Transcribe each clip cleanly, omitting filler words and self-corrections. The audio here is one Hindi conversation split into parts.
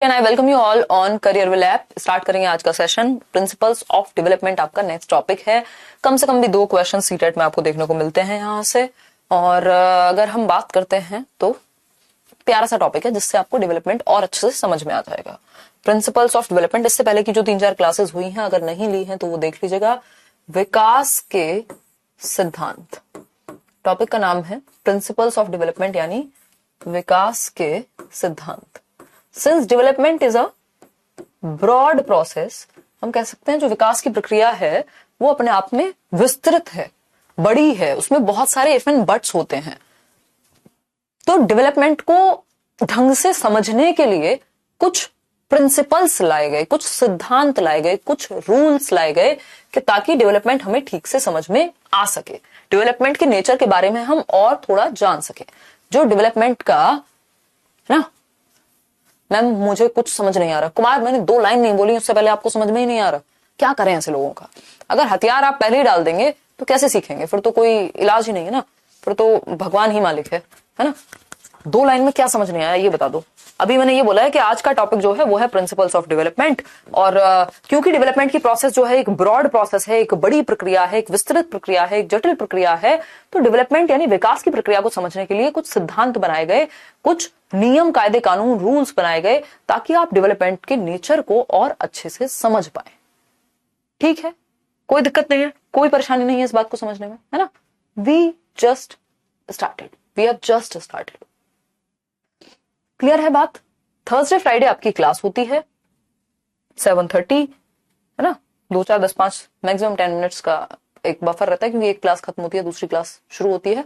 Can I welcome you all on career will app. Start करेंगे आज का सेशन। प्रिंसिपल्स ऑफ डेवलपमेंट आपका नेक्स्ट टॉपिक है। कम से कम भी 2 क्वेश्चन सीटेट में आपको देखने को मिलते हैं यहाँ से। और अगर हम बात करते हैं तो प्यारा सा टॉपिक है जिससे आपको डेवलपमेंट और अच्छे से समझ में आ जाएगा। प्रिंसिपल्स ऑफ डेवलपमेंट, इससे पहले की जो 3-4 क्लासेस हुई हैं अगर नहीं ली हैं तो वो देख लीजिएगा। विकास के सिद्धांत, टॉपिक का नाम है प्रिंसिपल्स ऑफ डेवलपमेंट यानी विकास के सिद्धांत। Since development is a broad process, हम कह सकते हैं जो विकास की प्रक्रिया है वो अपने आप में विस्तृत है, बड़ी है, उसमें बहुत सारे इफ एंड बट्स होते हैं। तो डेवलपमेंट को ढंग से समझने के लिए कुछ प्रिंसिपल्स लाए गए, कुछ सिद्धांत लाए गए, कुछ रूल्स लाए गए कि ताकि डेवलपमेंट हमें ठीक से समझ में आ सके, डेवलपमेंट के नेचर के बारे में हम और थोड़ा जान सके। जो डेवलपमेंट का ना, मैम मुझे कुछ समझ नहीं आ रहा, कुमार मैंने 2 लाइन नहीं बोली उससे पहले आपको समझ में ही नहीं आ रहा, क्या करें ऐसे लोगों का? अगर हथियार आप पहले ही डाल देंगे तो कैसे सीखेंगे? फिर तो कोई इलाज ही नहीं है ना, फिर तो भगवान ही मालिक है ना। 2 लाइन में क्या समझ नहीं आया ये बता दो। अभी मैंने ये बोला है कि आज का टॉपिक जो है वो है प्रिंसिपल्स ऑफ डेवलपमेंट। और क्योंकि डेवलपमेंट की प्रोसेस जो है एक ब्रॉड प्रोसेस है, एक बड़ी प्रक्रिया है, एक विस्तृत प्रक्रिया है, एक जटिल प्रक्रिया है, तो डेवलपमेंट यानी विकास की प्रक्रिया को समझने के लिए कुछ सिद्धांत बनाए गए, कुछ नियम, कायदे, कानून, रूल्स बनाए गए ताकि आप डेवलपमेंट के नेचर को और अच्छे से समझ पाए। ठीक है, कोई दिक्कत नहीं है, कोई परेशानी नहीं है इस बात को समझने में, है ना। We just started, we have just started. Clear है बात? थर्सडे फ्राइडे आपकी क्लास होती है 7:30, है ना। 2, 4, 10, 5 मैक्सिमम 10 मिनट्स का एक बफर रहता है क्योंकि एक क्लास खत्म होती है, दूसरी क्लास शुरू होती है।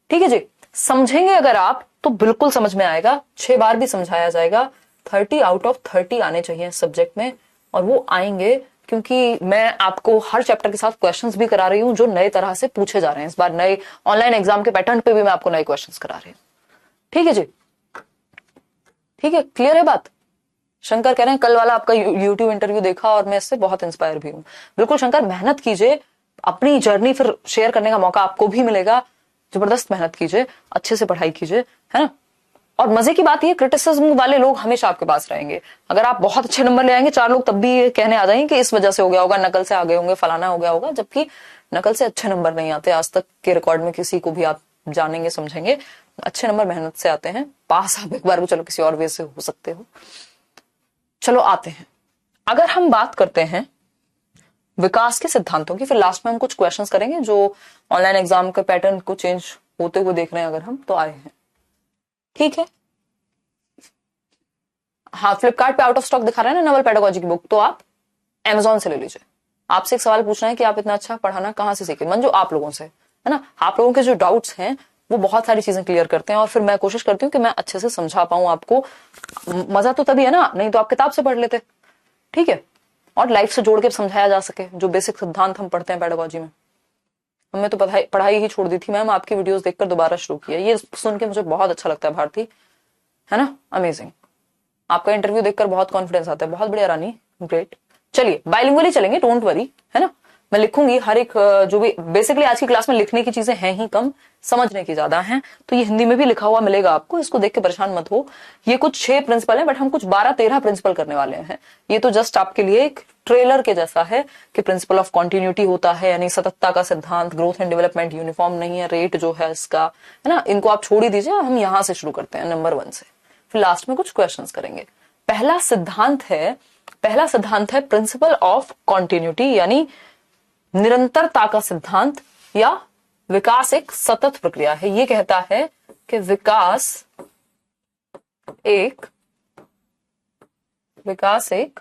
ठीक है जी, समझेंगे अगर आप तो बिल्कुल समझ में आएगा। 6 बार भी समझाया जाएगा। 30 आउट ऑफ 30 आने चाहिए सब्जेक्ट में, और वो आएंगे क्योंकि मैं आपको हर चैप्टर के साथ क्वेश्चंस भी करा रही हूं जो नए तरह से पूछे जा रहे हैं। इस बार नए ऑनलाइन एग्जाम के पैटर्न पे भी मैं आपको नए क्वेश्चंस करा रही हूँ। ठीक है जी, ठीक है, क्लियर है बात? शंकर कह रहे हैं कल वाला आपका यूट्यूब इंटरव्यू देखा और मैं इससे बहुत इंस्पायर भी हूं। बिल्कुल शंकर, मेहनत कीजिए, अपनी जर्नी फिर शेयर करने का मौका आपको भी मिलेगा। जबरदस्त मेहनत कीजिए, अच्छे से पढ़ाई कीजिए, है ना। और मजे की बात ये, क्रिटिसिज्म वाले लोग हमेशा आपके पास रहेंगे। अगर आप बहुत अच्छे नंबर ले आएंगे, 4 लोग तब भी ये कहने आ जाएंगे कि इस वजह से हो गया होगा, नकल से आ गए होंगे, फलाना हो गया होगा, जबकि नकल से अच्छे नंबर नहीं आते। आज तक के रिकॉर्ड में किसी को भी आप जानेंगे, समझेंगे, अच्छे नंबर मेहनत से आते हैं। पास आप एक बार भी चलो किसी और वे से हो सकते हो। चलो आते हैं, अगर हम बात करते हैं विकास के सिद्धांतों की, फिर लास्ट में हम कुछ क्वेश्चंस करेंगे जो ऑनलाइन एग्जाम के पैटर्न को चेंज होते हुए देख रहे हैं अगर हम तो आए हैं। ठीक है, हाँ, फ्लिपकार्ट पे आउट ऑफ स्टॉक दिखा रहा है ना नवल पेडागोजी की बुक, तो आप अमेजोन से ले लीजिए। आपसे एक सवाल पूछना है कि आप इतना अच्छा पढ़ाना कहां से सीखे? मंजू, आप लोगों से, है ना। आप लोगों के जो डाउट्स हैं वो बहुत सारी चीजें क्लियर करते हैं और फिर मैं कोशिश करती हूँ कि मैं अच्छे से समझा पाऊं आपको। मजा तो तभी है ना, नहीं तो आप किताब से पढ़ लेते। ठीक है, और लाइफ से जोड़ के समझाया जा सके जो बेसिक सिद्धांत हम पढ़ते हैं पेडागोजी में। हमने तो पढ़ाई ही छोड़ दी थी मैम, आपकी वीडियोस देखकर दोबारा शुरू किया। ये सुन के मुझे बहुत अच्छा लगता है भारती, है ना, अमेजिंग। आपका इंटरव्यू देखकर बहुत कॉन्फिडेंस आता है, बहुत बढ़िया रानी, ग्रेट। चलिए बाइलिंगुअली चलेंगे, डोंट वरी, है ना। मैं लिखूंगी हर एक जो भी, बेसिकली आज की क्लास में लिखने की चीजें हैं ही कम, समझने की ज्यादा हैं, तो ये हिंदी में भी लिखा हुआ मिलेगा आपको, इसको देख के परेशान मत हो। ये कुछ 6 प्रिंसिपल है, बट हम कुछ 12-13 प्रिंसिपल करने वाले हैं। ये तो जस्ट आपके लिए एक ट्रेलर के जैसा है कि प्रिंसिपल ऑफ कॉन्टिन्यूटी होता है, यानी सततता का सिद्धांत। ग्रोथ एंड डेवलपमेंट यूनिफॉर्म नहीं है, रेट जो है इसका, है ना, इनको आप छोड़ ही दीजिए। हम यहां से शुरू करते हैं नंबर 1 से, फिर लास्ट में कुछ क्वेश्चंस करेंगे। पहला सिद्धांत है प्रिंसिपल ऑफ कॉन्टिन्यूटी यानी निरंतरता का सिद्धांत, या विकास एक सतत प्रक्रिया है। ये कहता है कि विकास एक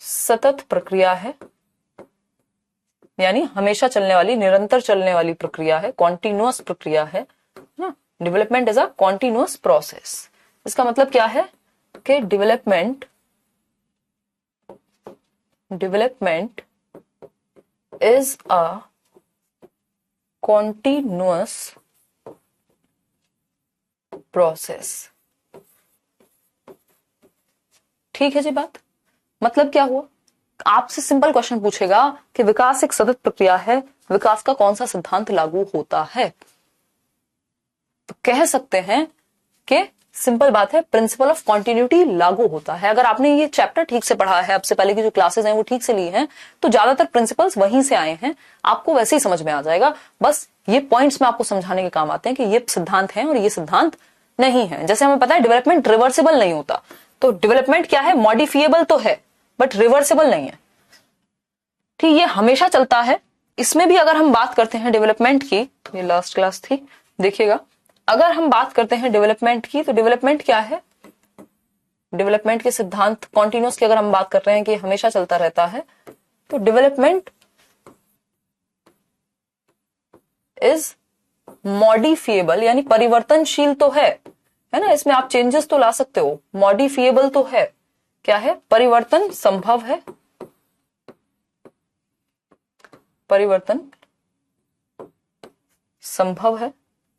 सतत प्रक्रिया है, यानी हमेशा चलने वाली, निरंतर चलने वाली प्रक्रिया है, कॉन्टिन्यूअस प्रक्रिया है ना। Development is a continuous process. इसका मतलब क्या है कि development is a continuous process। ठीक है जी बात? मतलब क्या हुआ? आपसे सिंपल क्वेश्चन पूछेगा कि विकास एक सतत प्रक्रिया है, विकास का कौन सा सिद्धांत लागू होता है? तो कह सकते हैं कि सिंपल बात है, प्रिंसिपल ऑफ कॉन्टिन्यूटी लागू होता है। अगर आपने ये चैप्टर ठीक से पढ़ा है, अब से पहले की जो क्लासेस हैं वो ठीक से ली हैं, तो ज्यादातर प्रिंसिपल्स वहीं से आए हैं, आपको वैसे ही समझ में आ जाएगा। बस ये पॉइंट्स में आपको समझाने के काम आते हैं कि ये सिद्धांत है और ये सिद्धांत नहीं है। जैसे हमें पता है डेवलपमेंट रिवर्सिबल नहीं होता, तो डेवलपमेंट क्या है, मॉडिफिएबल तो है बट रिवर्सिबल नहीं है। ठीक, ये हमेशा चलता है। इसमें भी अगर हम बात करते हैं डेवलपमेंट की, ये लास्ट क्लास थी, देखिएगा, अगर हम बात करते हैं डेवलपमेंट की, तो डेवलपमेंट क्या है, डेवलपमेंट के सिद्धांत कॉन्टिन्यूस की अगर हम बात कर रहे हैं कि हमेशा चलता रहता है, तो डेवलपमेंट इज मॉडिफिएबल, यानी परिवर्तनशील तो है ना, इसमें आप चेंजेस तो ला सकते हो। मॉडिफिएबल तो है, क्या है, परिवर्तन संभव है, परिवर्तन संभव है।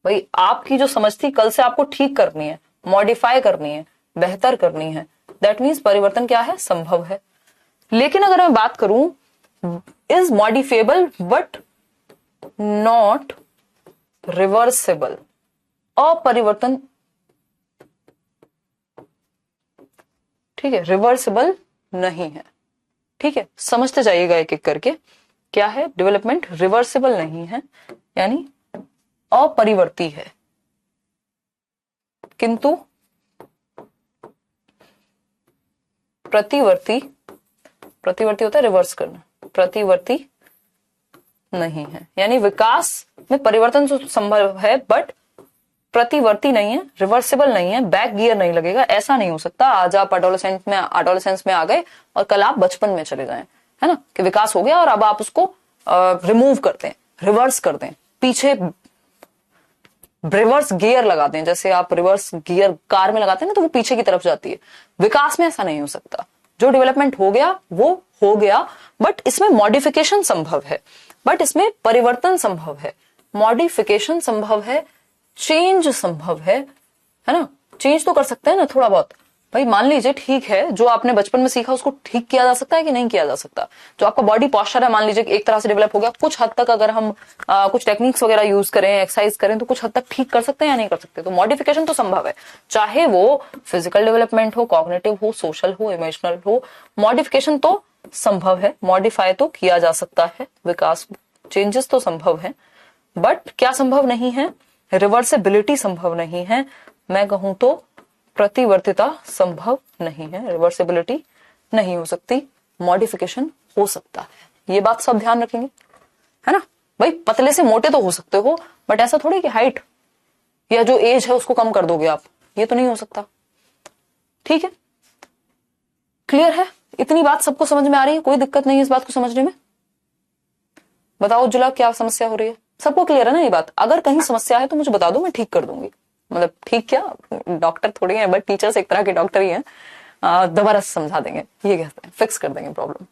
भाई आपकी जो समझ थी कल से आपको ठीक करनी है, मॉडिफाई करनी है, बेहतर करनी है, दैट मीन्स परिवर्तन क्या है, संभव है। लेकिन अगर मैं बात करूं is modifiable but not reversible, अपरिवर्तन, ठीक है, रिवर्सिबल नहीं है। ठीक है, समझते जाइएगा एक एक करके, क्या है, डेवलपमेंट रिवर्सिबल नहीं है यानी अपरिवर्ती है, किंतु प्रतिवर्ती, प्रतिवर्ती होता है रिवर्स करना, प्रतिवर्ती नहीं है, यानी विकास में परिवर्तन तो संभव है बट प्रतिवर्ती नहीं है, रिवर्सिबल नहीं है, बैक गियर नहीं लगेगा। ऐसा नहीं हो सकता आज आप एडोलेसेंस में आ गए और कल आप बचपन में चले जाएं, है ना, कि विकास हो गया और अब आप उसको रिमूव करते हैं, रिवर्स करते हैं, पीछे रिवर्स गियर लगाते हैं, जैसे आप रिवर्स गियर कार में लगाते हैं ना, तो वो पीछे की तरफ जाती है। विकास में ऐसा नहीं हो सकता, जो डेवलपमेंट हो गया वो हो गया, बट इसमें मॉडिफिकेशन संभव है, बट इसमें परिवर्तन संभव है, मॉडिफिकेशन संभव है, चेंज संभव है ना, चेंज तो कर सकते हैं ना थोड़ा बहुत। भाई मान लीजिए, ठीक है, जो आपने बचपन में सीखा उसको ठीक किया जा सकता है कि नहीं किया जा सकता। जो आपका बॉडी पॉस्चर है, मान लीजिए एक तरह से डेवलप हो गया, कुछ हद तक अगर हम कुछ टेक्निक्स वगैरह यूज करें, एक्सरसाइज करें, तो कुछ हद तक ठीक कर सकते हैं या नहीं कर सकते। तो मॉडिफिकेशन तो संभव है, चाहे वो फिजिकल डेवलपमेंट हो, कॉग्निटिव हो, सोशल हो, इमोशनल हो, मॉडिफिकेशन तो संभव है, मॉडिफाई तो किया जा सकता है, विकास, चेंजेस तो संभव है, बट क्या संभव नहीं है, रिवर्सिबिलिटी संभव नहीं है, मैं कहूं तो प्रतिवर्तिता संभव नहीं है, रिवर्सिबिलिटी नहीं हो सकती, मॉडिफिकेशन हो सकता है। ये बात सब ध्यान रखेंगे, है ना। भाई पतले से मोटे तो हो सकते हो, बट ऐसा थोड़ी कि हाइट या जो एज है उसको कम कर दोगे आप, ये तो नहीं हो सकता। ठीक है, क्लियर है, इतनी बात सबको समझ में आ रही है, कोई दिक्कत नहीं है इस बात को समझने में। बताओ उज्ज्वला, क्या समस्या हो रही है, सबको क्लियर है ना ये बात। अगर कहीं समस्या है तो मुझे बता दो, मैं ठीक कर दूंगी। मतलब ठीक क्या, डॉक्टर थोड़ी है बट टीचर्स एक तरह के डॉक्टर ही हैं, दोबारा समझा देंगे, ये कहते हैं, फिक्स कर देंगे प्रॉब्लम।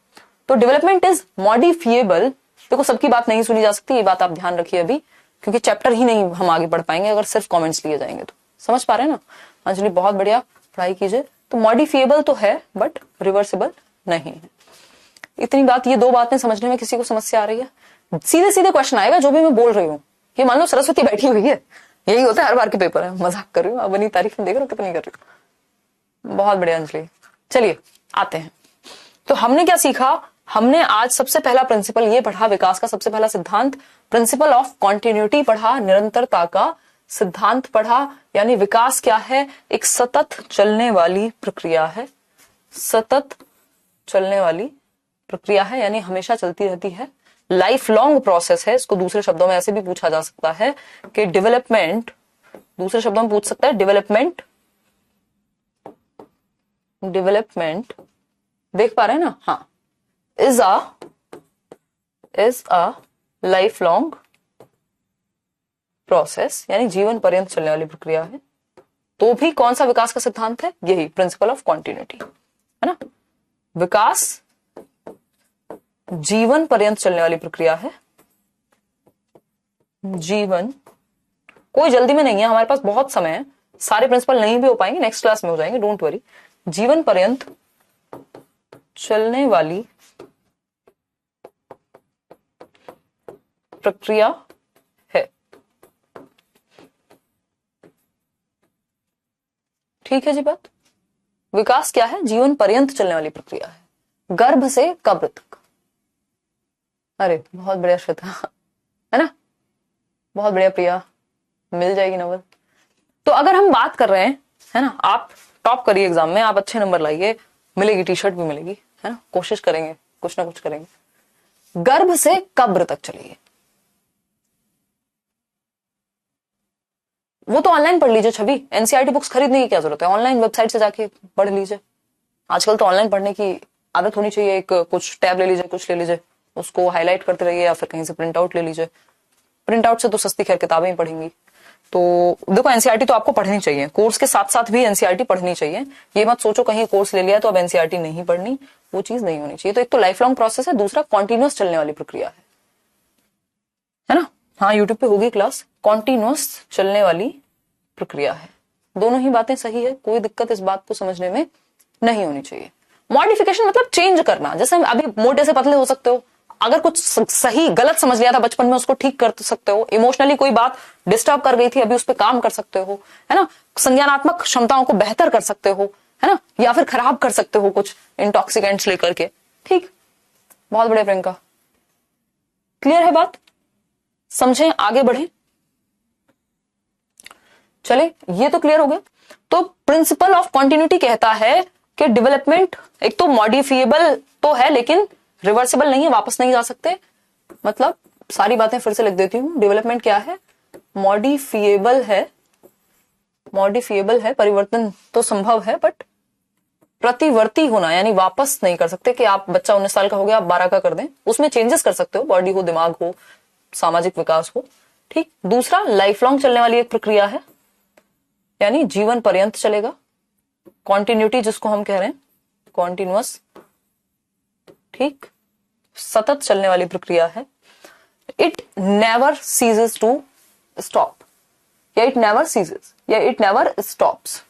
तो डेवलपमेंट इज मॉडिफिएबल, देखो सबकी बात नहीं सुनी जा सकती, ये बात आप ध्यान रखिए अभी, क्योंकि चैप्टर ही नहीं हम आगे बढ़ पाएंगे अगर सिर्फ कॉमेंट्स लिए जाएंगे। तो समझ पा रहे हैं ना अंजलि, बहुत बढ़िया, पढ़ाई कीजिए। तो मॉडिफिएबल तो है बट रिवर्सिबल नहीं है। इतनी बात, ये दो बातें समझने में किसी को समस्या आ रही है? सीधे सीधे क्वेश्चन आएगा जो भी मैं बोल रही हूँ। ये मान लो सरस्वती बैठी हुई है, यही होता है हर बार के पेपर है, मजाक कर रही हूँ, अब अपनी तारीफ में देख रहे हो कितनी कर रही हूँ। बहुत बढ़िया अंजलि, चलिए आते हैं। तो हमने क्या सीखा, हमने आज सबसे पहला प्रिंसिपल ये पढ़ा, विकास का सबसे पहला सिद्धांत प्रिंसिपल ऑफ कॉन्टिन्यूटी पढ़ा, निरंतरता का सिद्धांत पढ़ा, यानी विकास क्या है, एक सतत चलने वाली प्रक्रिया है, सतत चलने वाली प्रक्रिया है, यानी हमेशा चलती रहती है, लाइफ लॉन्ग प्रोसेस है। इसको दूसरे शब्दों में ऐसे भी पूछा जा सकता है कि डेवलपमेंट, दूसरे शब्दों में पूछ सकता है डेवलपमेंट, डेवलपमेंट देख पा रहे हैं ना, हाँ, is a life long process, यानी जीवन पर्यंत चलने वाली प्रक्रिया है। तो भी कौन सा विकास का सिद्धांत है, यही प्रिंसिपल ऑफ कॉन्टिन्यूटी, है ना। विकास जीवन पर्यंत चलने वाली प्रक्रिया है, जीवन, कोई जल्दी में नहीं है, हमारे पास बहुत समय है, सारे प्रिंसिपल नहीं भी हो पाएंगे, नेक्स्ट क्लास में हो जाएंगे, डोंट वरी। जीवन पर्यंत चलने वाली प्रक्रिया है। ठीक है जी बात। विकास क्या है? जीवन पर्यंत चलने वाली प्रक्रिया है, गर्भ से कब्र तक। अरे बहुत बढ़िया श्वेता, है ना, बहुत बढ़िया प्रिया, मिल जाएगी नवल। तो अगर हम बात कर रहे हैं, है ना, आप टॉप करिए एग्जाम में, आप अच्छे नंबर लाइए, मिलेगी टी शर्ट भी मिलेगी, है ना, कोशिश करेंगे, कुछ ना कुछ करेंगे। गर्भ से कब्र तक चलिए, वो तो ऑनलाइन पढ़ लीजिए छवि, एनसीईआरटी बुक्स खरीदने की क्या जरूरत है, ऑनलाइन वेबसाइट से जाके पढ़ लीजिए। आजकल तो ऑनलाइन पढ़ने की आदत होनी चाहिए, एक कुछ टैब ले लीजिए, कुछ ले लीजिए, उसको हाईलाइट करते रहिए या फिर कहीं से प्रिंट आउट ले लीजिए। प्रिंट आउट से तो सस्ती खैर किताबें ही पढ़ेंगी। तो देखो एनसीईआरटी तो आपको पढ़नी चाहिए, कोर्स के साथ साथ भी एनसीईआरटी पढ़नी चाहिए। ये मत सोचो कहीं कोर्स ले लिया तो अब एनसीईआरटी नहीं पढ़नी, वो चीज नहीं होनी चाहिए। तो एक तो लाइफ लॉन्ग प्रोसेस है, दूसरा कॉन्टिन्यूअस चलने वाली प्रक्रिया है ना। हाँ यूट्यूब पे होगी क्लास, कॉन्टिन्यूअस चलने वाली प्रक्रिया है। दोनों ही बातें सही है, कोई दिक्कत इस बात को समझने में नहीं होनी चाहिए। मॉडिफिकेशन मतलब चेंज करना, जैसे अभी मोटे से पतले हो सकते हो, अगर कुछ सही गलत समझ लिया था बचपन में उसको ठीक कर सकते हो, इमोशनली कोई बात डिस्टर्ब कर गई थी अभी उस पर काम कर सकते हो, है ना, संज्ञानात्मक क्षमताओं को बेहतर कर सकते हो, है ना, या फिर खराब कर सकते हो कुछ इंटॉक्सिकेंट्स लेकर के। ठीक, बहुत बढ़िया प्रियंका, क्लियर है बात, समझे, आगे बढ़े। चले, ये तो क्लियर हो गया। तो प्रिंसिपल ऑफ कॉन्टिन्यूटी कहता है कि डेवलपमेंट एक तो मॉडिफिएबल तो है लेकिन रिवर्सिबल नहीं है, वापस नहीं जा सकते। मतलब सारी बातें फिर से लिख देती हूं, डेवलपमेंट क्या है, मॉडिफिएबल है, मॉडिफिएबल है, परिवर्तन तो संभव है बट प्रतिवर्ती होना यानी वापस नहीं कर सकते कि आप बच्चा 19 साल का हो गया आप 12 का कर दें, उसमें चेंजेस कर सकते हो, बॉडी हो, दिमाग हो, सामाजिक विकास हो। ठीक, दूसरा लाइफ लॉन्ग चलने वाली एक प्रक्रिया है, यानी जीवन पर्यंत चलेगा, कॉन्टिन्यूटी जिसको हम कह रहे हैं, कॉन्टिन्यूअस, ठीक, सतत चलने वाली प्रक्रिया है। It never ceases to stop, या इट नेवर सीजेस, या इट नेवर स्टॉप्स।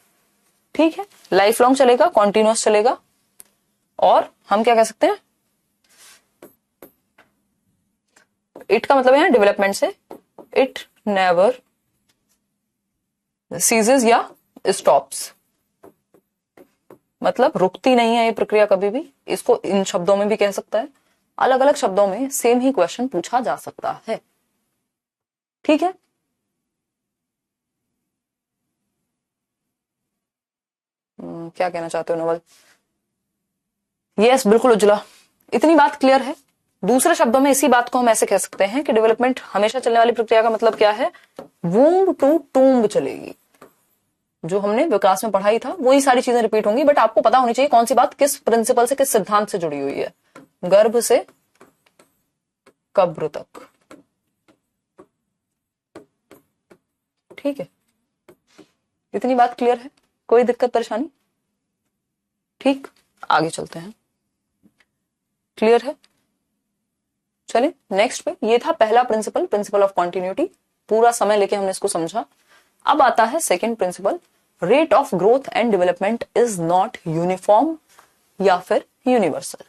ठीक है, लाइफ लॉन्ग चलेगा, कॉन्टिन्यूअस चलेगा, और हम क्या कह सकते हैं, इट का मतलब है डेवलपमेंट से, इट नेवर सीजेस या स्टॉप्स, मतलब रुकती नहीं है ये प्रक्रिया कभी भी। इसको इन शब्दों में भी कह सकता है, अलग अलग शब्दों में सेम ही क्वेश्चन पूछा जा सकता है। ठीक है, क्या कहना चाहते हो नवल? यस बिल्कुल उज्ज्वला, इतनी बात क्लियर है। दूसरे शब्दों में इसी बात को हम ऐसे कह सकते हैं कि डेवलपमेंट हमेशा चलने वाली प्रक्रिया का मतलब क्या है, वूम्ब टू टूम्ब चलेगी। जो हमने विकास में पढ़ाई था वही सारी चीजें रिपीट होंगी, बट आपको पता होनी चाहिए कौन सी बात किस प्रिंसिपल से, किस सिद्धांत से जुड़ी हुई है। गर्भ से कब्र तक, ठीक है, इतनी बात क्लियर है, कोई दिक्कत परेशानी? ठीक, आगे चलते हैं, क्लियर है। चलिए नेक्स्ट पे, ये था पहला प्रिंसिपल, प्रिंसिपल ऑफ कॉन्टिन्यूटी, पूरा समय लेके हमने इसको समझा। अब आता है second principle, rate of growth and development is not uniform या फिर यूनिवर्सल।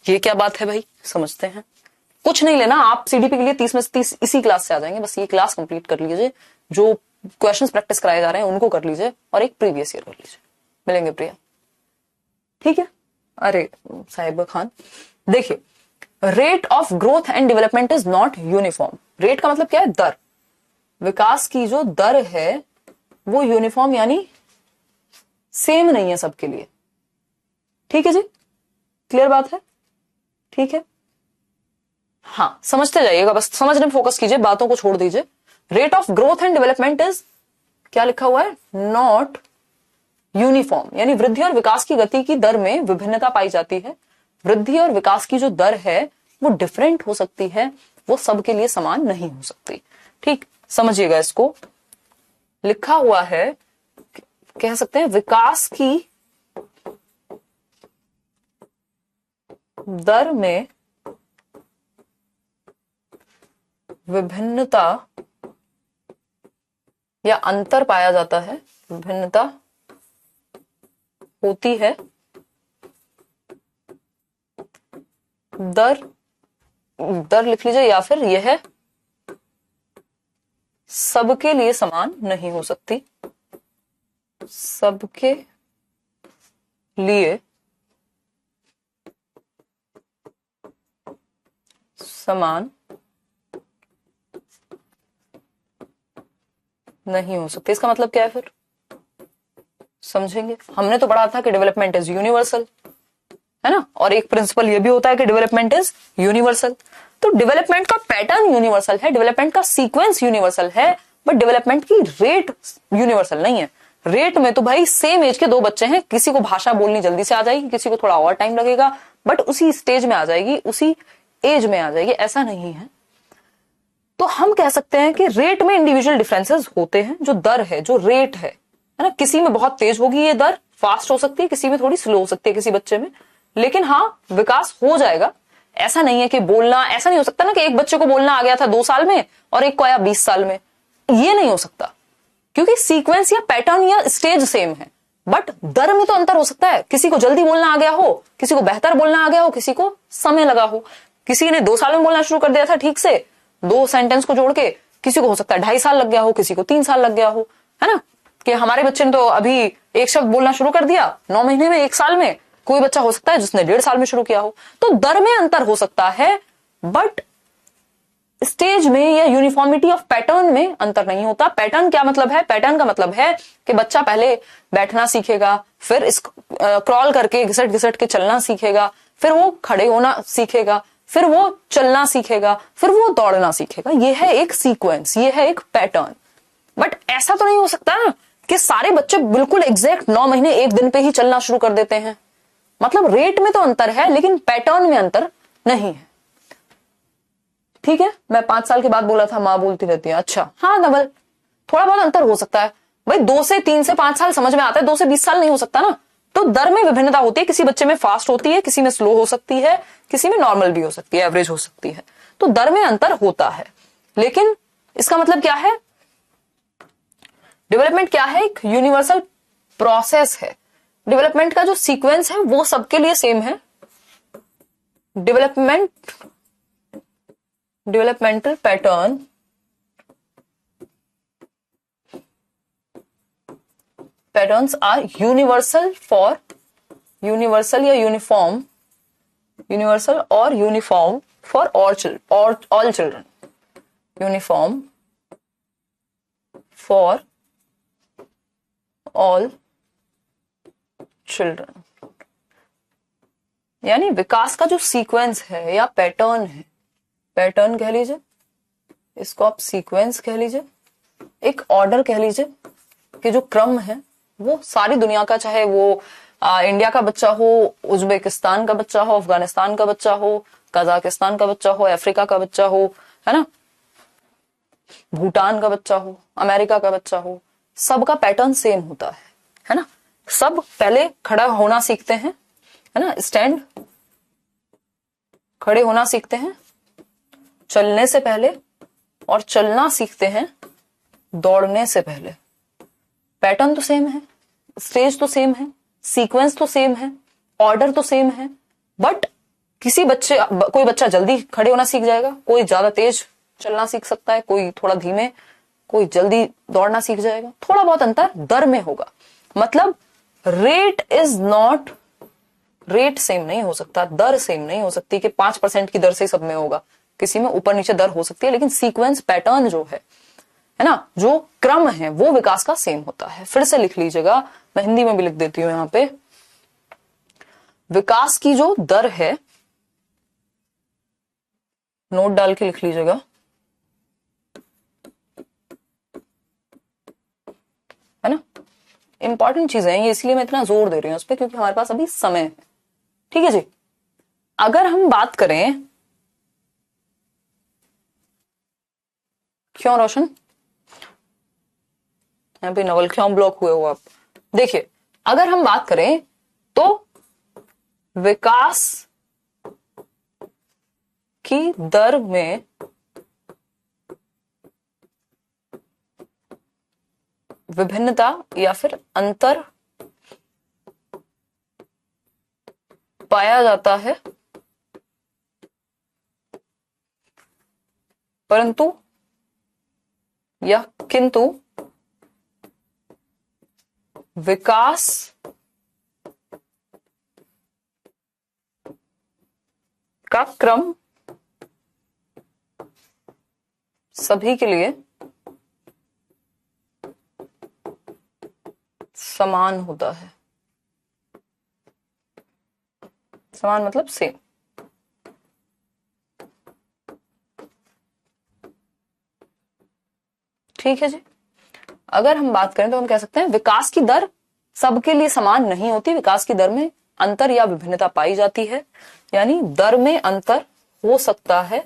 ये क्या बात है भाई, समझते हैं। कुछ नहीं लेना, आप सीडीपी के लिए 30 में से 30 इसी क्लास से आ जाएंगे, बस ये क्लास कंप्लीट कर लीजिए, जो क्वेश्चंस प्रैक्टिस कराए जा रहे हैं उनको कर लीजिए और एक प्रीवियस ईयर कर लीजिए, मिलेंगे प्रिया। ठीक है, अरे साहिब खान, देखिए, rate of growth and development is not uniform. Rate का मतलब क्या है, दर, विकास की जो दर है वो यूनिफॉर्म यानी सेम नहीं है सबके लिए। ठीक है जी, क्लियर बात है, ठीक है, हाँ समझते जाइएगा, बस समझने में फोकस कीजिए, बातों को छोड़ दीजिए। Rate of growth and development is, क्या लिखा हुआ है, नॉट यूनिफॉर्म, यानी वृद्धि और विकास की गति की दर में विभिन्नता पाई जाती है। वृद्धि और विकास की जो दर है वो डिफरेंट हो सकती है, वो सबके लिए समान नहीं हो सकती। ठीक, समझिएगा इसको, लिखा हुआ है, कह सकते हैं विकास की दर में विभिन्नता या अंतर पाया जाता है, विभिन्नता होती है, दर लिख लीजिए, या फिर यह सबके लिए समान नहीं हो सकती। सबके लिए समान नहीं हो सकते। इसका मतलब क्या है फिर, समझेंगे। हमने तो पढ़ा था कि डेवलपमेंट इज यूनिवर्सल, है ना, और एक प्रिंसिपल ये भी होता है कि डेवलपमेंट इज यूनिवर्सल। तो डेवलपमेंट का पैटर्न यूनिवर्सल है, डेवलपमेंट का सीक्वेंस यूनिवर्सल है, बट डेवलपमेंट की रेट यूनिवर्सल नहीं है। रेट में तो भाई सेम एज के दो बच्चे हैं, किसी को भाषा बोलनी जल्दी से आ जाएगी, किसी को थोड़ा और टाइम लगेगा, बट उसी स्टेज में आ जाएगी, उसी एज में आ जाएगी, ऐसा नहीं है। तो हम कह सकते हैं कि रेट में इंडिविजुअल डिफरेंसेस होते हैं। जो दर है, जो रेट है ना, किसी में बहुत तेज होगी ये दर, फास्ट हो सकती है, किसी में थोड़ी स्लो हो सकती है किसी बच्चे में, लेकिन हाँ विकास हो जाएगा। ऐसा नहीं है कि बोलना, ऐसा नहीं हो सकता ना कि एक बच्चे को बोलना आ गया था 2 साल में और एक को आया 20 साल में, ये नहीं हो सकता, क्योंकि सीक्वेंस या पैटर्न या स्टेज सेम है, बट दर में तो अंतर हो सकता है। किसी को जल्दी बोलना आ गया हो, किसी को बेहतर बोलना आ गया हो, किसी को समय लगा हो। किसी ने 2 साल में बोलना शुरू कर दिया था ठीक से 2 सेंटेंस को जोड़ के, किसी को हो सकता है 2.5 साल लग गया हो, किसी को 3 साल लग गया हो, है ना। कि हमारे बच्चे ने तो अभी एक शब्द बोलना शुरू कर दिया 9 महीने में, 1 साल में, कोई बच्चा हो सकता है जिसने 1.5 साल में शुरू किया हो। तो दर में अंतर हो सकता है, बट स्टेज में या यूनिफॉर्मिटी ऑफ पैटर्न में अंतर नहीं होता। पैटर्न क्या मतलब है, पैटर्न का मतलब है कि बच्चा पहले बैठना सीखेगा, फिर इस क्रॉल करके घिसट घिसट के चलना सीखेगा, फिर वो खड़े होना सीखेगा, फिर वो चलना सीखेगा, फिर वो दौड़ना सीखेगा। ये है एक सीक्वेंस, ये है एक पैटर्न। बट ऐसा तो नहीं हो सकता कि सारे बच्चे बिल्कुल एग्जैक्ट 9 महीने 1 दिन पे ही चलना शुरू कर देते हैं। मतलब रेट में तो अंतर है, लेकिन पैटर्न में अंतर नहीं है। ठीक है, मैं 5 साल के बाद बोला था माँ बोलती रहती है, अच्छा हाँ डबल, थोड़ा बहुत अंतर हो सकता है भाई। 2 से 3 से 5 साल समझ में आता है, 2 से 20 साल नहीं हो सकता ना। तो दर में विभिन्नता होती है, किसी बच्चे में फास्ट होती है, किसी में स्लो हो सकती है, किसी में नॉर्मल भी हो सकती है, एवरेज हो सकती है। तो दर में अंतर होता है, लेकिन इसका मतलब क्या है, डेवलपमेंट क्या है, एक यूनिवर्सल प्रोसेस है। डेवलपमेंट का जो सीक्वेंस है वो सबके लिए सेम है। Developmental pattern patterns are universal या uniform, universal or uniform for all children, uniform for all children। यानी विकास का जो सीक्वेंस है या पैटर्न है, पैटर्न कह लीजिए इसको, आप सीक्वेंस कह लीजिए, एक ऑर्डर कह लीजिए, कि जो क्रम है वो सारी दुनिया का, चाहे वो इंडिया का बच्चा हो, उज्बेकिस्तान का बच्चा हो, अफगानिस्तान का बच्चा हो, कजाकिस्तान का बच्चा हो, अफ्रीका का बच्चा हो, है ना, भूटान का बच्चा हो, अमेरिका का बच्चा हो, सबका पैटर्न सेम होता है ना। सब पहले खड़ा होना सीखते हैं, है ना, स्टैंड, खड़े होना सीखते हैं चलने से पहले, और चलना सीखते हैं दौड़ने से पहले। पैटर्न तो सेम है, स्टेज तो सेम है, सीक्वेंस तो सेम है, ऑर्डर तो सेम है, बट कोई बच्चा जल्दी खड़े होना सीख जाएगा, कोई ज्यादा तेज चलना सीख सकता है, कोई थोड़ा धीमे, कोई जल्दी दौड़ना सीख जाएगा। थोड़ा बहुत अंतर दर में होगा। मतलब रेट सेम नहीं हो सकता, दर सेम नहीं हो सकती कि 5% की दर से सब में होगा, किसी में ऊपर नीचे दर हो सकती है, लेकिन सीक्वेंस पैटर्न जो है ना, जो क्रम है वो विकास का सेम होता है। फिर से लिख लीजिएगा, मैं हिंदी में भी लिख देती हूं यहां पे, विकास की जो दर है, नोट डाल के लिख लीजिएगा, है ना। इंपॉर्टेंट चीजें हैं ये, इसलिए मैं इतना जोर दे रही हूं उस पर, क्योंकि हमारे पास अभी समय है। ठीक है जी। अगर हम बात करें, क्यों रोशन यहाँ पे नवल क्यों ब्लॉक हुए हो आप? देखिए, अगर हम बात करें तो विकास की दर में विभिन्नता या फिर अंतर पाया जाता है, परंतु या किंतु विकास का क्रम सभी के लिए समान होता है। समान मतलब सेम। ठीक है जी। अगर हम बात करें तो हम कह सकते हैं विकास की दर सबके लिए समान नहीं होती, विकास की दर में अंतर या विभिन्नता पाई जाती है। यानी दर में अंतर हो सकता है,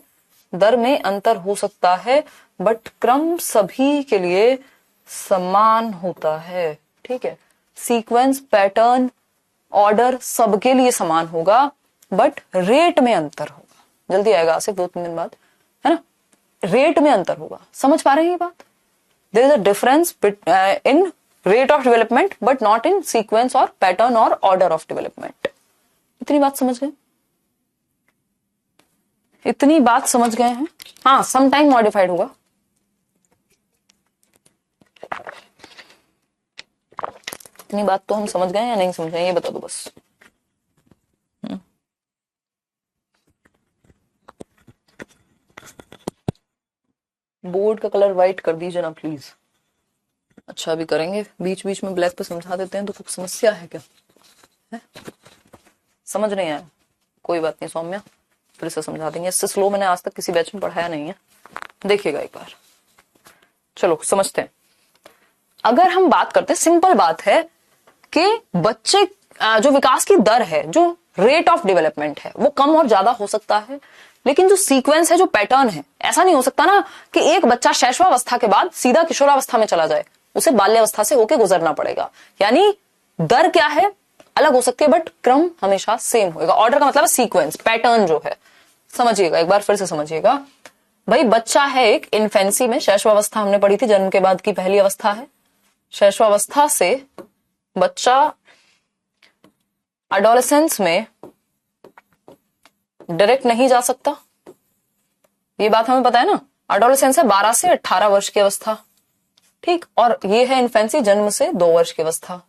दर में अंतर हो सकता है, बट क्रम सभी के लिए समान होता है। ठीक है, सीक्वेंस, पैटर्न, ऑर्डर सबके लिए समान होगा, बट रेट में अंतर होगा। जल्दी आएगा सिर्फ 2-3 दिन बाद, है ना। रेट में अंतर होगा। समझ पा रहे हैं ये बात? There is a difference in rate of development but not in sequence और पैटर्न और ऑर्डर ऑफ डेवलपमेंट। इतनी बात समझ गए? इतनी बात समझ गए हैं? हाँ, सम टाइम मॉडिफाइड होगा। इतनी बात तो हम समझ गए या नहीं समझ गए, ये बता दो बस। बोर्ड का कलर व्हाइट कर दीजिए ना प्लीज। अच्छा, अभी करेंगे, बीच बीच में ब्लैक पे समझा देते हैं तो कुछ समस्या है क्या? है? समझ नहीं आया? कोई बात नहीं सौम्या, फिर से समझा देंगे। इससे स्लो मैंने आज तक किसी बैच में पढ़ाया नहीं है, देखिएगा एक बार। चलो समझते हैं। अगर हम बात करते हैं, सिंपल बात है कि बच्चे जो विकास की दर है, जो रेट ऑफ डेवलपमेंट है, वो कम और ज्यादा हो सकता है, लेकिन जो सीक्वेंस है, जो पैटर्न है, ऐसा नहीं हो सकता ना कि एक बच्चा शैशवावस्था के बाद सीधा किशोरावस्था में चला जाए, उसे बाल्यावस्था से होके गुजरना पड़ेगा। यानी दर क्या है, अलग हो सकती है, बट क्रम हमेशा सेम होगा। ऑर्डर का मतलब सीक्वेंस, पैटर्न जो है। समझिएगा एक बार, फिर से समझिएगा भाई। बच्चा है एक इन्फेंसी में, शैशवावस्था हमने पढ़ी थी, जन्म के बाद की पहली अवस्था है। शैशवावस्था से बच्चा एडोलेसेंस में डायरेक्ट नहीं जा सकता, ये बात हमें पता है ना। एडोलेसेंस है 12 से 18 वर्ष की अवस्था, ठीक। और ये है इन्फेंसी, जन्म से 2 वर्ष की अवस्था।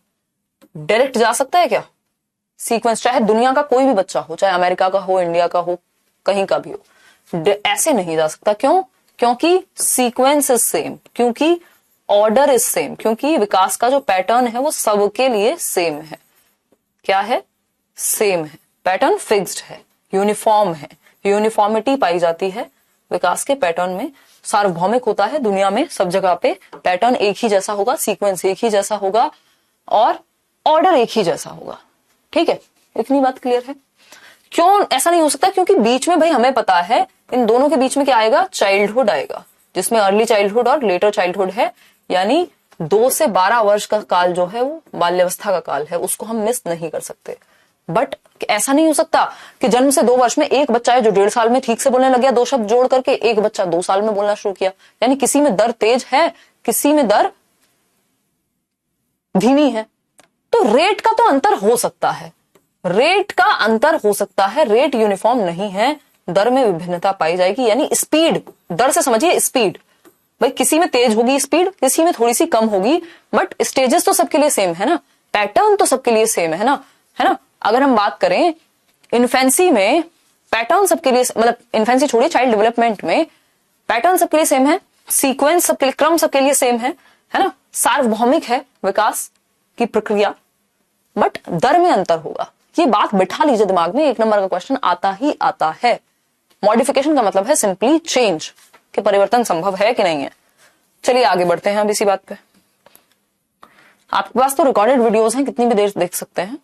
डायरेक्ट जा सकता है क्या सीक्वेंस? चाहे दुनिया का कोई भी बच्चा हो, चाहे अमेरिका का हो, इंडिया का हो, कहीं का भी हो, ऐसे नहीं जा सकता। क्यों? क्योंकि सीक्वेंस इज सेम, क्योंकि ऑर्डर इज सेम, क्योंकि विकास का जो पैटर्न है वो सबके लिए सेम है। क्या है? सेम है। पैटर्न फिक्स्ड है, यूनिफॉर्म है। यूनिफॉर्मिटी पाई जाती है विकास के पैटर्न में। सार्वभौमिक होता है दुनिया में, सब जगह पे पैटर्न एक ही जैसा होगा, सीक्वेंस एक ही जैसा होगा, और ऑर्डर एक ही जैसा होगा। ठीक है, इतनी बात क्लियर है? क्यों ऐसा नहीं हो सकता? क्योंकि बीच में भाई हमें पता है इन दोनों के बीच में क्या आएगा? चाइल्डहुड आएगा, जिसमें अर्ली चाइल्डहुड और लेटर चाइल्डहुड है। यानी 2 से 12 वर्ष का काल जो है वो बाल्यावस्था का काल है, उसको हम मिस नहीं कर सकते। बट ऐसा नहीं हो सकता कि जन्म से 2 वर्ष में एक बच्चा है जो 1.5 साल में ठीक से बोलने लग गया 2 शब्द जोड़ करके, एक बच्चा 2 साल में बोलना शुरू किया। यानी किसी में दर तेज है, किसी में दर धीमी है। तो रेट का तो अंतर हो सकता है, रेट का अंतर हो सकता है, रेट यूनिफॉर्म नहीं है, दर में विभिन्नता पाई जाएगी। यानी स्पीड, दर से समझिए स्पीड, भाई किसी में तेज होगी स्पीड, किसी में थोड़ी सी कम होगी, बट स्टेजेस तो सबके लिए सेम है ना, पैटर्न तो सबके लिए सेम है ना, है ना। अगर हम बात करें इन्फेंसी में, पैटर्न सबके लिए, मतलब इन्फेंसी छोड़िए, चाइल्ड डेवलपमेंट में पैटर्न सबके लिए सेम है, सीक्वेंस सबके लिए, क्रम सबके लिए सेम है ना। सार्वभौमिक है विकास की प्रक्रिया, बट दर में अंतर होगा। ये बात बिठा लीजिए दिमाग में, 1 नंबर का क्वेश्चन आता ही आता है। मॉडिफिकेशन का मतलब है सिंपली चेंज, कि परिवर्तन संभव है कि नहीं है। चलिए आगे बढ़ते हैं अब इसी बात पे। आपके पास तो रिकॉर्डेड वीडियोस हैं, कितनी भी देर देख सकते हैं।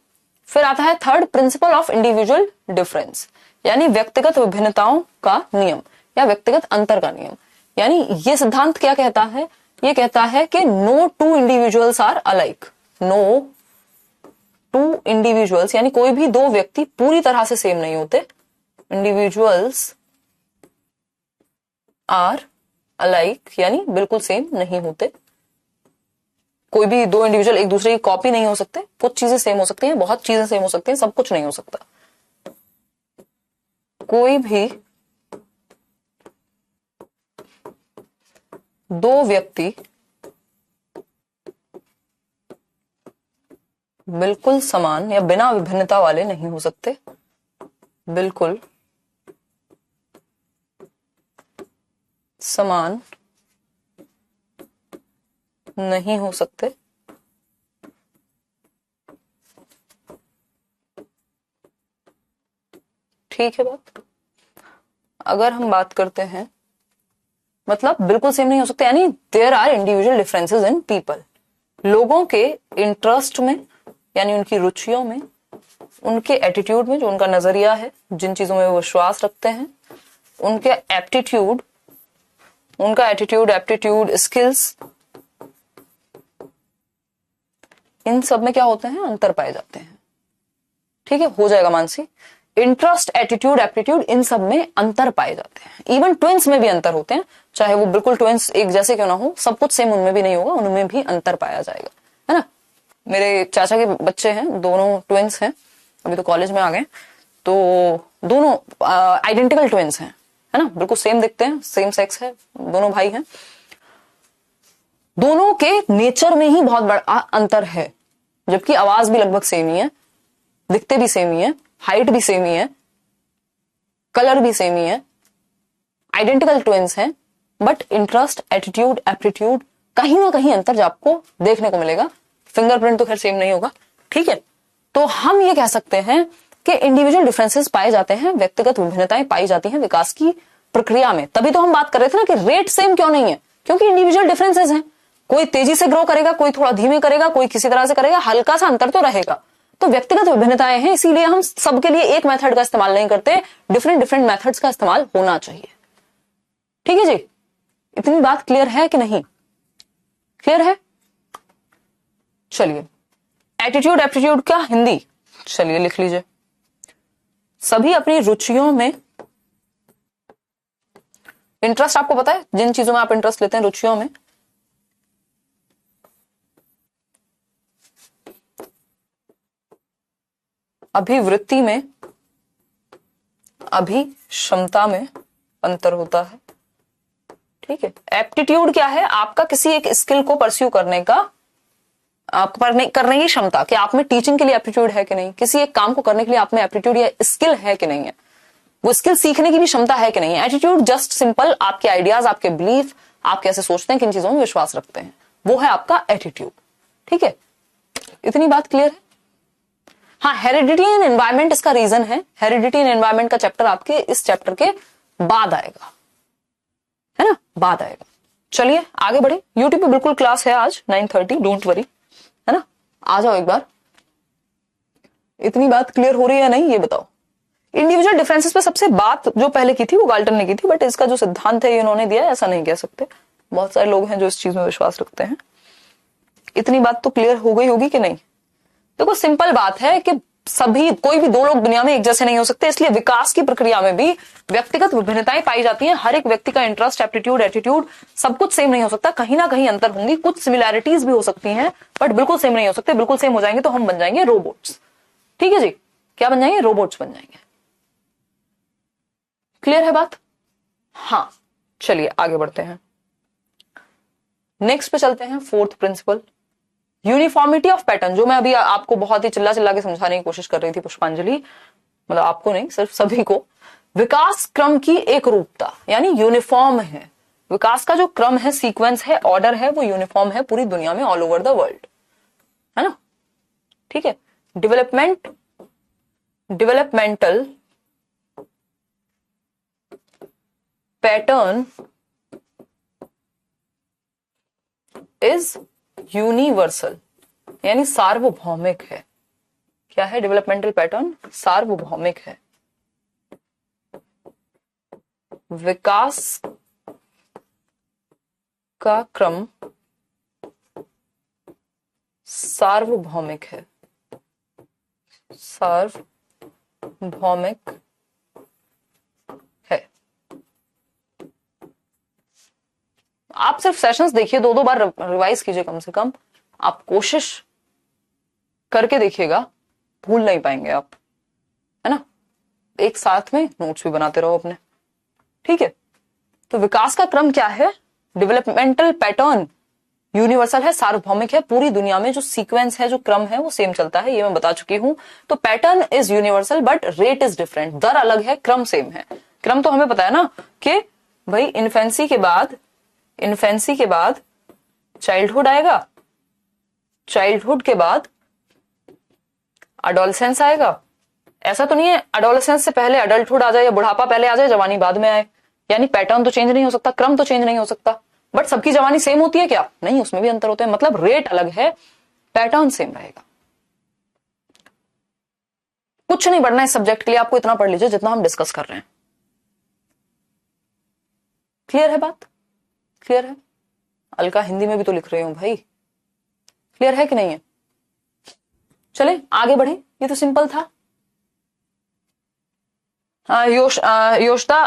फिर आता है third, principle of individual difference, यानी व्यक्तिगत विभिन्नताओं का नियम या व्यक्तिगत अंतर का नियम। यानी ये सिद्धांत क्या कहता है? ये कहता है कि no two individuals are alike. No two individuals, यानी कोई भी 2 व्यक्ति पूरी तरह से सेम नहीं होते। इंडिविजुअल्स आर अलाइक, यानी बिल्कुल सेम नहीं होते। कोई भी 2 इंडिविजुअल एक दूसरे की कॉपी नहीं हो सकते। कुछ चीजें सेम हो सकती हैं, बहुत चीजें सेम हो सकती हैं, सब कुछ नहीं हो सकता। कोई भी 2 व्यक्ति बिल्कुल समान या बिना विभिन्नता वाले नहीं हो सकते, बिल्कुल समान नहीं हो सकते। ठीक है बात। अगर हम बात करते हैं मतलब बिल्कुल सेम नहीं हो सकते, यानी there are individual differences in people. लोगों के इंटरेस्ट में यानी उनकी रुचियों में, उनके एटीट्यूड में, जो उनका नजरिया है, जिन चीजों में वो विश्वास रखते हैं, उनके एप्टीट्यूड, उनका एटीट्यूड, एप्टीट्यूड, स्किल्स, इन सब में क्या होते हैं, अंतर पाए जाते हैं। ठीक है, हो जाएगा मानसी। इंटरेस्ट, एटीट्यूड, एप्टीट्यूड, इन सब में अंतर पाए जाते हैं। इवन ट्विंस में भी अंतर होते हैं, चाहे वो बिल्कुल ट्विंस एक जैसे क्यों ना हो, सब कुछ सेम उनमें भी नहीं होगा, उनमें भी अंतर पाया जाएगा, है ना। मेरे चाचा के बच्चे हैं, दोनों ट्विंस हैं, अभी तो कॉलेज में आ गए, तो दोनों आइडेंटिकल ट्विंस हैं, है ना, बिल्कुल सेम दिखते हैं, सेम सेक्स है, दोनों भाई हैं। दोनों के नेचर में ही बहुत बड़ा अंतर है, जबकि आवाज भी लगभग सेम ही है, दिखते भी सेम ही है, हाइट भी सेम ही है, कलर भी सेम ही है, आइडेंटिकल ट्विंस हैं, बट इंटरेस्ट, एटीट्यूड, एप्टीट्यूड, कहीं ना कहीं अंतर आपको देखने को मिलेगा। फिंगरप्रिंट तो खैर सेम नहीं होगा। ठीक है, तो हम ये कह सकते हैं कि इंडिविजुअल डिफरेंसेस पाए जाते हैं, व्यक्तिगत विभिन्नताएं पाई जाती हैं विकास की प्रक्रिया में। तभी तो हम बात कर रहे थे ना कि रेट सेम क्यों नहीं है, क्योंकि इंडिविजुअल डिफरेंसेस हैं। कोई तेजी से ग्रो करेगा, कोई थोड़ा धीमे करेगा, कोई किसी तरह से करेगा, हल्का सा अंतर तो रहेगा। तो व्यक्तिगत विभिन्नताएं हैं, इसीलिए हम सबके लिए एक मेथड का इस्तेमाल नहीं करते, डिफरेंट डिफरेंट मेथड्स का इस्तेमाल होना चाहिए। ठीक है जी, इतनी बात क्लियर है कि नहीं? क्लियर है? चलिए, एटीट्यूड एप्टीट्यूड क्या हिंदी, चलिए लिख लीजिए। सभी अपनी रुचियों में, इंटरेस्ट आपको पता है, जिन चीजों में आप इंटरेस्ट लेते हैं, रुचियों में, अभिवृत्ति में, अभिक्षमता में अंतर होता है। ठीक है, एप्टीट्यूड क्या है, आपका किसी एक स्किल को परस्यू करने का, आपको करने की क्षमता, कि आप में टीचिंग के लिए एप्टीट्यूड है कि नहीं, किसी एक काम को करने के लिए आप में एप्टीट्यूड या स्किल है कि नहीं है, वो स्किल सीखने की भी क्षमता है कि नहीं है। एटीट्यूड जस्ट सिंपल आपके आइडियाज, आपके बिलीफ, आप कैसे सोचते हैं, किन चीजों में विश्वास रखते हैं, वो है आपका एटीट्यूड। ठीक है, इतनी बात क्लियर है? हाँ, हेरिडिटी एंड एनवायरमेंट इसका रीजन है। हेरिडिटी एंड एनवायरमेंट का चैप्टर आपके इस चैप्टर के बाद आएगा, है ना, बाद आएगा। चलिए आगे बढ़े। यूट्यूब पे बिल्कुल क्लास है आज 9:30, डोंट वरी, है ना, आ जाओ एक बार। इतनी बात क्लियर हो रही है नहीं, ये बताओ। इंडिविजुअल डिफरेंसेस पे सबसे बात जो पहले की थी वो गाल्टन ने की थी, बट इसका जो सिद्धांत है ये इन्होंने दिया है, ऐसा नहीं कह सकते। बहुत सारे लोग हैं जो इस चीज में विश्वास रखते हैं। इतनी बात तो क्लियर हो गई होगी कि नहीं? देखो, सिंपल बात है कि सभी, कोई भी दो लोग दुनिया में एक जैसे नहीं हो सकते, इसलिए विकास की प्रक्रिया में भी व्यक्तिगत विभिन्नताएं पाई जाती हैं। हर एक व्यक्ति का इंटरेस्ट, एप्टीट्यूड, एटीट्यूड सब कुछ सेम नहीं हो सकता, कहीं ना कहीं अंतर होंगी, कुछ सिमिलैरिटीज भी हो सकती हैं, बट बिल्कुल सेम नहीं हो सकते। बिल्कुल सेम हो जाएंगे तो हम बन जाएंगे रोबोट्स। ठीक है जी, क्या बन जाएंगे? रोबोट्स बन जाएंगे। क्लियर है बात? हाँ, चलिए आगे बढ़ते हैं। नेक्स्ट पे चलते हैं, fourth principle, uniformity of pattern, जो मैं अभी आपको बहुत ही चिल्ला चिल्ला के समझाने की कोशिश कर रही थी पुष्पांजलि, मतलब आपको नहीं, सिर्फ सभी को। विकास क्रम की एक रूपता, यानी यूनिफॉर्म है। विकास का जो क्रम है, सीक्वेंस है, ऑर्डर है, वो यूनिफॉर्म है पूरी दुनिया में, ऑल ओवर द वर्ल्ड, है ना। ठीक है, डेवलपमेंटल पैटर्न इज यूनिवर्सल, यानी सार्वभौमिक है। क्या है डेवलपमेंटल पैटर्न? सार्वभौमिक है। विकास का क्रम सार्वभौमिक है, सार्वभौमिक है। आप सिर्फ सेशंस देखिए, दो बार रिवाइज कीजिए कम से कम, आप कोशिश करके देखिएगा, भूल नहीं पाएंगे आप, है ना। एक साथ में नोट्स भी बनाते रहो अपने। ठीक है, तो विकास का क्रम क्या है? डेवलपमेंटल पैटर्न यूनिवर्सल है, सार्वभौमिक है, पूरी दुनिया में जो सीक्वेंस है, जो क्रम है, वो सेम चलता है, ये मैं बता चुकी हूं। तो pattern is universal but rate is different, दर अलग है, क्रम सेम है। क्रम तो हमें पता है ना कि भाई इन्फेंसी के बाद चाइल्डहुड आएगा, चाइल्डहुड के बाद अडोलसेंस आएगा। ऐसा तो नहीं है अडोलसेंस से पहले अडल्टहुड आ जाए या बुढ़ापा पहले आ जाए, जवानी बाद में आए। यानी पैटर्न तो चेंज नहीं हो सकता, क्रम तो चेंज नहीं हो सकता, बट सबकी जवानी सेम होती है क्या? नहीं, उसमें भी अंतर होते हैं। मतलब रेट अलग है, पैटर्न सेम रहेगा। कुछ नहीं पढ़ना इस सब्जेक्ट के लिए, आपको इतना पढ़ लीजिए जितना हम डिस्कस कर रहे हैं। क्लियर है बात? क्लियर है? अलका हिंदी में भी तो लिख रही हूं भाई, क्लियर है कि नहीं है? चले आगे बढ़े, ये तो सिंपल था। योशिता,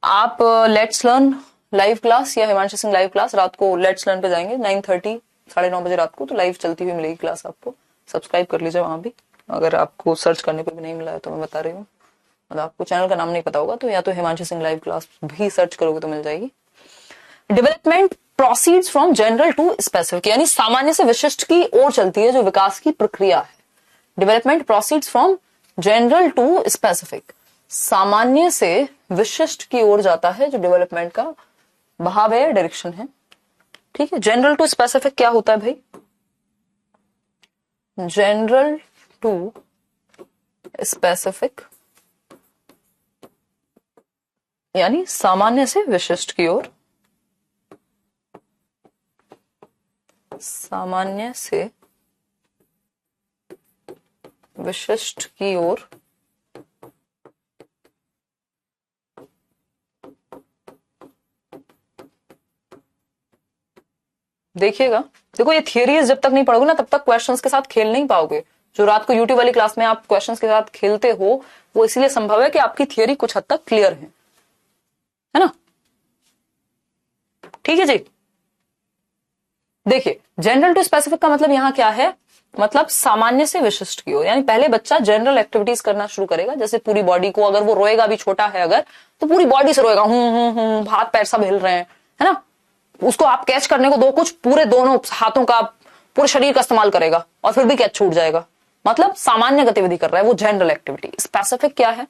आप लेट्स लर्न लाइव क्लास या हिमांशु सिंह लाइव क्लास रात को लेट्स लर्न पे जाएंगे 9:30 9:30 बजे रात को, तो लाइव चलती हुई मिलेगी क्लास आपको। सब्सक्राइब कर लीजिए वहां भी, अगर आपको सर्च करने पे भी नहीं मिला है तो मैं बता रही हूँ। मतलब आपको चैनल का नाम नहीं पता होगा तो या तो हिमांशु सिंह लाइव क्लास भी सर्च करोगे तो मिल जाएगी। Development proceeds from general to specific, यानी सामान्य से विशिष्ट की ओर चलती है जो विकास की प्रक्रिया है। Development proceeds from general to specific, सामान्य से विशिष्ट की ओर जाता है जो डेवलपमेंट का बहाव है, डायरेक्शन है। ठीक है, जनरल टू स्पेसिफिक क्या होता है भाई? जनरल टू स्पेसिफिक यानी सामान्य से विशिष्ट की ओर, सामान्य से विशिष्ट की ओर देखिएगा। देखो ये थियरीज जब तक नहीं पढ़ोगे ना तब तक क्वेश्चंस के साथ खेल नहीं पाओगे। जो रात को यूट्यूब वाली क्लास में आप क्वेश्चंस के साथ खेलते हो वो इसलिए संभव है कि आपकी थियरी कुछ हद तक क्लियर है ना? ठीक है जी। देखिए जनरल टू स्पेसिफिक का मतलब यहां क्या है? मतलब सामान्य से विशिष्ट की ओर, यानी पहले बच्चा जनरल एक्टिविटीज करना शुरू करेगा, जैसे पूरी बॉडी को, अगर वो रोएगा भी छोटा है अगर, तो पूरी बॉडी से रोएगा, हाथ पैर सब हिल रहे हैं, है ना? उसको आप कैच करने को दो कुछ, पूरे दोनों हाथों का, पूरे शरीर का इस्तेमाल करेगा और फिर भी कैच छूट जाएगा। मतलब सामान्य गतिविधि कर रहा है वो, जनरल एक्टिविटी। स्पेसिफिक क्या है?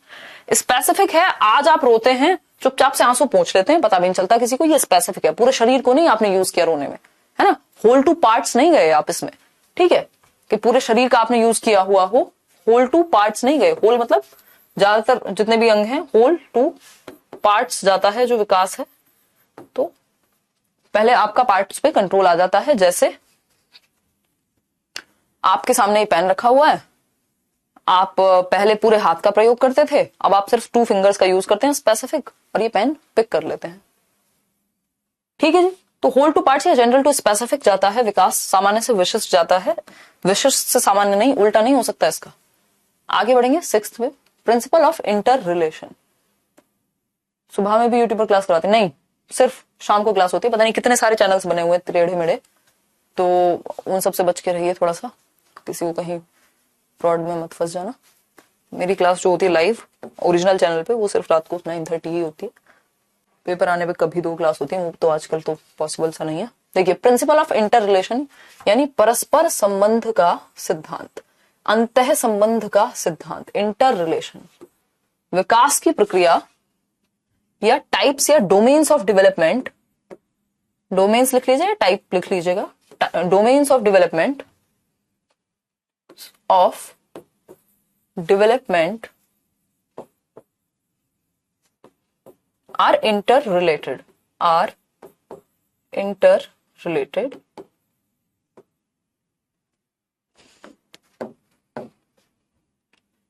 स्पेसिफिक है आज आप रोते हैं, चुपचाप से आंसू पोंछ लेते हैं, पता भी नहीं चलता किसी को, ये स्पेसिफिक है। पूरे शरीर को नहीं आपने यूज किया रोने में, है ना? होल टू पार्ट्स नहीं गए आप इसमें, ठीक है, कि पूरे शरीर का आपने यूज किया हुआ हो, होल टू पार्ट्स नहीं गए। होल मतलब ज्यादातर जितने भी अंग हैं, होल टू पार्ट्स जाता है जो विकास है। तो पहले आपका पार्ट्स पे कंट्रोल आ जाता है, जैसे आपके सामने ये पेन रखा हुआ है, आप पहले पूरे हाथ का प्रयोग करते थे, अब आप सिर्फ 2 फिंगर्स का यूज करते हैं, स्पेसिफिक, और ये पेन पिक कर लेते हैं। ठीक है जी। तो होल टू पार्ट्स या जनरल टू स्पेसिफिक जाता है विकास, सामान्य से विशिष्ट जाता है, विशिष्ट से सामान्य नहीं, उल्टा नहीं हो सकता इसका। आगे बढ़ेंगे 6th में, प्रिंसिपल ऑफ इंटर रिलेशन। सुबह में भी यूट्यूब पर क्लास कराते नहीं, सिर्फ शाम को क्लास होती है। पता नहीं कितने सारे चैनल्स बने हुए टेढ़े मेढ़े, तो उन सबसे बच के रहिए थोड़ा सा, किसी को कहीं फ्रॉड में मत फंस जाना। मेरी क्लास जो होती है लाइव ओरिजिनल चैनल पे, वो सिर्फ रात को 9:30 ही होती है। पेपर आने पे कभी 2 क्लास होती है, वो तो आजकल तो पॉसिबल सा नहीं है। देखिए प्रिंसिपल ऑफ इंटर रिलेशन यानी परस्पर संबंध का सिद्धांत, अंतः संबंध का सिद्धांत। इंटर रिलेशन विकास की प्रक्रिया या टाइप्स या डोमेन्स ऑफ डेवलपमेंट, डोमेन्स लिख लीजिए, टाइप लिख लीजिएगा, domains of development are interrelated,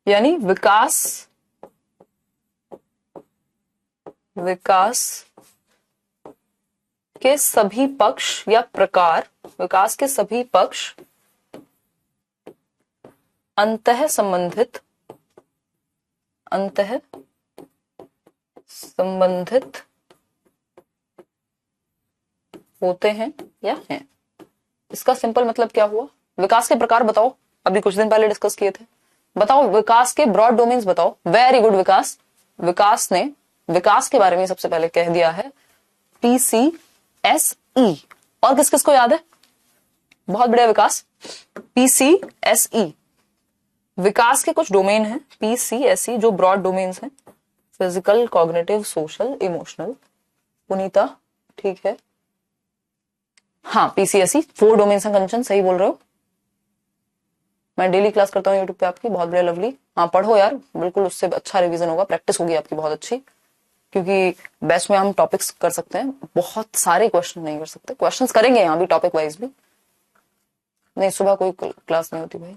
यानी विकास के सभी पक्ष या प्रकार, विकास के सभी पक्ष अंतः संबंधित होते हैं या हैं। इसका सिंपल मतलब क्या हुआ? विकास के प्रकार बताओ, अभी कुछ दिन पहले डिस्कस किए थे। बताओ विकास के ब्रॉड डोमेन्स बताओ। वेरी गुड विकास ने विकास के बारे में सबसे पहले कह दिया है PCSE। और किस किस को याद है? बहुत बढ़िया विकास। PCSE विकास के कुछ डोमेन हैं, PCSE जो ब्रॉड डोमेन्स हैं, फिजिकल, कॉग्निटिव, सोशल, इमोशनल। पुनीता ठीक है, हाँ PCSE 4 डोमेन्स हैं। कंचन सही बोल रहे हो, मैं डेली क्लास करता हूँ यूट्यूब पे आपकी, बहुत बढ़िया लवली। हाँ पढ़ो यार, बिल्कुल उससे अच्छा रिवीजन होगा, प्रैक्टिस होगी आपकी बहुत अच्छी, क्योंकि बेस्ट में हम टॉपिक्स कर सकते हैं, बहुत सारे क्वेश्चन नहीं कर सकते, क्वेश्चंस करेंगे यहाँ भी टॉपिक वाइज भी। नहीं सुबह कोई क्लास नहीं होती भाई।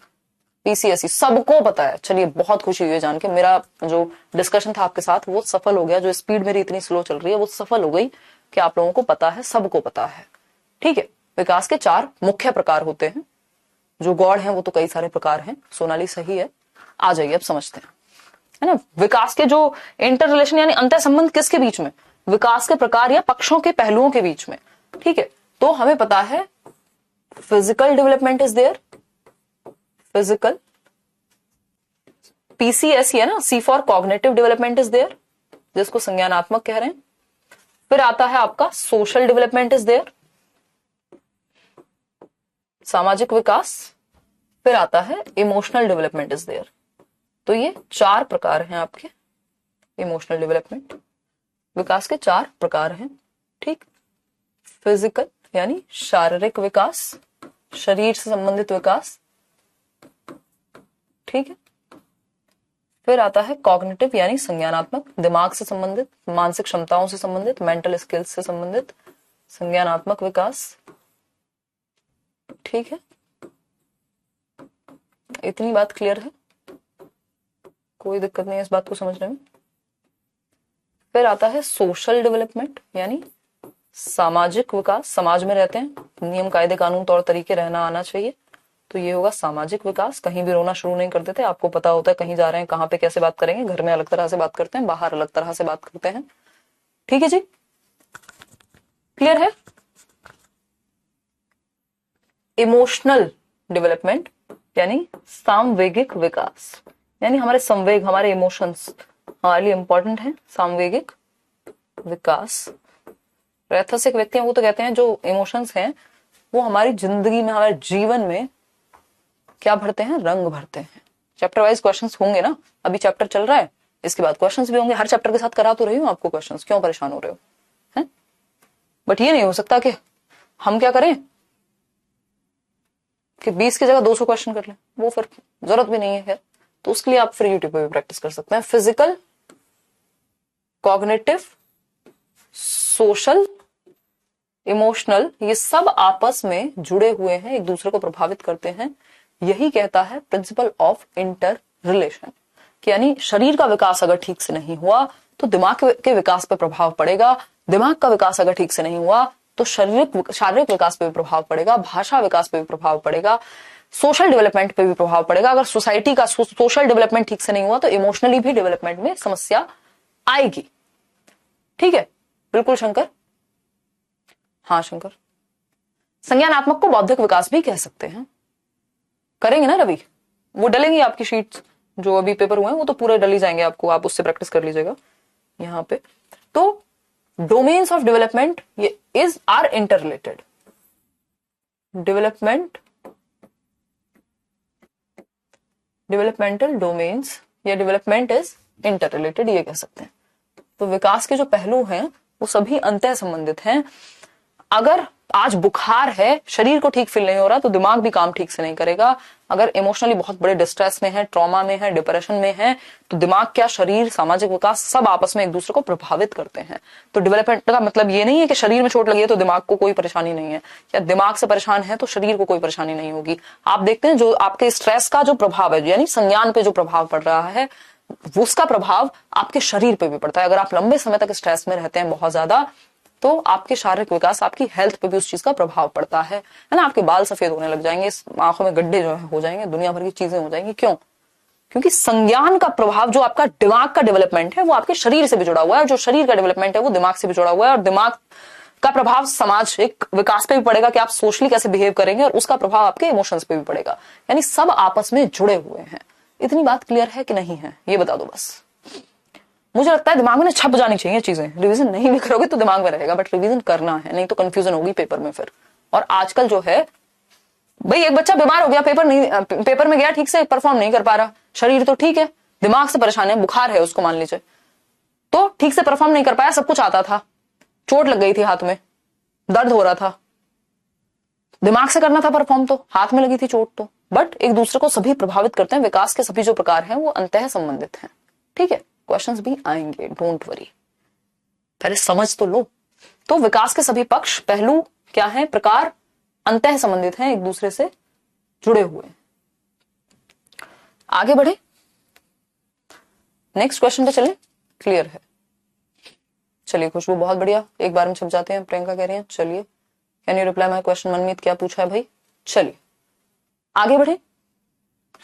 PCSE सबको पता है, चलिए बहुत खुशी हुई है जान के, मेरा जो डिस्कशन था आपके साथ वो सफल हो गया, जो स्पीड मेरी इतनी स्लो चल रही है वो सफल हो गई कि आप लोगों को पता है, सबको पता है। ठीक है, विकास के 4 मुख्य प्रकार होते हैं, जो गौड़ हैं वो तो कई सारे प्रकार हैं। सोनाली सही है, आ जाइए अब समझते हैं, है ना। विकास के जो इंटर रिलेशन यानी अंतर संबंध किसके बीच में, विकास के प्रकार या पक्षों के पहलुओं के बीच में। ठीक है, तो हमें पता है physical development is there, physical. PCSE है ना, C for cognitive development is there, जिसको संज्ञानात्मक कह रहे हैं। फिर आता है आपका सोशल डेवलपमेंट इज देयर, सामाजिक विकास। फिर आता है इमोशनल डेवलपमेंट इज देयर। तो ये 4 प्रकार हैं आपके इमोशनल डेवलपमेंट, विकास के 4 प्रकार हैं। ठीक, फिजिकल यानी शारीरिक विकास, शरीर से संबंधित विकास। ठीक है, फिर आता है कॉग्निटिव यानी संज्ञानात्मक, दिमाग से संबंधित, मानसिक क्षमताओं से संबंधित, मेंटल स्किल्स से संबंधित संज्ञानात्मक विकास। ठीक है, इतनी बात क्लियर है, कोई दिक्कत नहीं है इस बात को समझने में। फिर आता है सोशल डेवलपमेंट यानी सामाजिक विकास, समाज में रहते हैं, नियम कायदे कानून तौर तरीके रहना आना चाहिए, तो ये होगा सामाजिक विकास। कहीं भी रोना शुरू नहीं कर देते, आपको पता होता है कहीं जा रहे हैं, कहां पे कैसे बात करेंगे, घर में अलग तरह से बात करते हैं, बाहर अलग तरह से बात करते हैं। ठीक है जी, क्लियर है। इमोशनल डेवलपमेंट यानी सामवेगिक विकास, यानी हमारे संवेग, हमारे इमोशंस हमारे लिए इंपॉर्टेंट है। सामवेगिक विकास, रैथसिक व्यक्ति हैं वो तो कहते हैं जो इमोशंस हैं वो हमारी जिंदगी में, हमारे जीवन में क्या भरते हैं, रंग भरते हैं। चैप्टर वाइज क्वेश्चंस होंगे ना, अभी चैप्टर चल रहा है, इसके बाद क्वेश्चंस भी होंगे, हर चैप्टर के साथ करा तो रही हूँ आपको क्वेश्चंस, क्यों परेशान हो रहे हो, हैं? बट ये नहीं हो सकता कि हम क्या करें कि 20 की जगह 200 क्वेश्चन कर लें, वो फिर जरूरत भी नहीं है। तो उसके लिए आप फिर यूट्यूब पे भी प्रैक्टिस कर सकते हैं। फिजिकल, कॉग्निटिव, सोशल, इमोशनल, ये सब आपस में जुड़े हुए हैं, एक दूसरे को प्रभावित करते हैं। यही कहता है प्रिंसिपल ऑफ इंटर रिलेशन, यानी शरीर का विकास अगर ठीक से नहीं हुआ तो दिमाग के विकास पर प्रभाव पड़ेगा, दिमाग का विकास अगर ठीक से नहीं हुआ तो शारीरिक विकास पे भी प्रभाव पड़ेगा, भाषा विकास पे भी प्रभाव पड़ेगा, सोशल डेवलपमेंट पे भी प्रभाव पड़ेगा। अगर सोसाइटी का सोशल डेवलपमेंट ठीक से नहीं हुआ तो इमोशनली भी डेवलपमेंट में समस्या आएगी। ठीक है, बिल्कुल शंकर, हाँ शंकर। संज्ञानात्मक को बौद्धिक विकास भी कह सकते हैं। करेंगे ना रवि, वो डलेंगी आपकी शीट्स जो अभी पेपर हुए हैं, वो तो पूरे डली जाएंगे आपको, आप उससे प्रैक्टिस कर लीजिएगा यहाँ पे। तो डोमेन्स ऑफ डेवलपमेंट ये is are interrelated, developmental domains या डेवलपमेंट इज इंटर रिलेटेड, ये कह सकते हैं। तो विकास के जो पहलू हैं वो सभी अंतः संबंधित हैं। अगर आज बुखार है, शरीर को ठीक फील नहीं हो रहा तो दिमाग भी काम ठीक से नहीं करेगा। अगर इमोशनली बहुत बड़े डिस्ट्रेस में है, ट्रॉमा में है, डिप्रेशन में है, तो दिमाग क्या, शरीर, सामाजिक विकास सब आपस में एक दूसरे को प्रभावित करते हैं। तो डेवलपमेंट का मतलब ये नहीं है कि शरीर में चोट लगी है तो दिमाग को कोई परेशानी नहीं है, या दिमाग से परेशान है तो शरीर को कोई परेशानी नहीं होगी। आप देखते हैं जो आपके स्ट्रेस का जो प्रभाव है, यानी संज्ञान पे जो प्रभाव पड़ रहा है, उसका प्रभाव आपके शरीर पे भी पड़ता है। अगर आप लंबे समय तक स्ट्रेस में रहते हैं बहुत ज्यादा, तो आपके शारीरिक विकास, आपकी हेल्थ पे भी उस चीज का प्रभाव पड़ता है ना। आपके बाल सफेद होने लग जाएंगे, आंखों में गड्ढे जो है हो जाएंगे, दुनिया भर की चीजें हो जाएंगी। क्यों? क्योंकि संज्ञान का प्रभाव, जो आपका दिमाग का डेवलपमेंट है वो आपके शरीर से भी जुड़ा हुआ है, और जो शरीर का डेवलपमेंट है वो दिमाग से भी जुड़ा हुआ है, और दिमाग का प्रभाव सामाजिक विकास पे भी पड़ेगा कि आप सोशली कैसे बिहेव करेंगे, और उसका प्रभाव आपके इमोशंस पे भी पड़ेगा। यानी सब आपस में जुड़े हुए हैं। इतनी बात क्लियर है कि नहीं है, ये बता दो बस। मुझे लगता है दिमाग में छप जानी चाहिए चीजें, रिवीजन नहीं भी करोगे तो दिमाग में रहेगा, बट रिवीजन करना है, नहीं तो कंफ्यूजन होगी पेपर में फिर। और आजकल जो है भाई एक बच्चा बीमार हो गया, पेपर में गया, ठीक से परफॉर्म नहीं कर पा रहा, शरीर तो ठीक है, दिमाग से परेशान है, बुखार है उसको मान लीजिए, तो ठीक से परफॉर्म नहीं कर पाया, सब कुछ आता था, चोट लग गई थी हाथ में, दर्द हो रहा था, दिमाग से करना था परफॉर्म, तो हाथ में लगी थी चोट, तो बट एक दूसरे को सभी प्रभावित करते हैं, विकास के सभी जो प्रकार हैं वो अंतः संबंधित हैं। ठीक है, क्वेश्चंस भी आएंगे, डोंट वरी, पहले समझ तो लो। तो विकास के सभी पक्ष, पहलू क्या है, प्रकार अंतः संबंधित हैं, एक दूसरे से जुड़े हुए। आगे बढ़े, नेक्स्ट क्वेश्चन पे चलें, क्लियर है? चलिए खुशबू, बहुत बढ़िया, एक बार में छप जाते हैं। प्रियंका कह रही है चलिए, can you reply my question? Manmeet क्या पूछा है भाई? चलिए आगे बढ़े।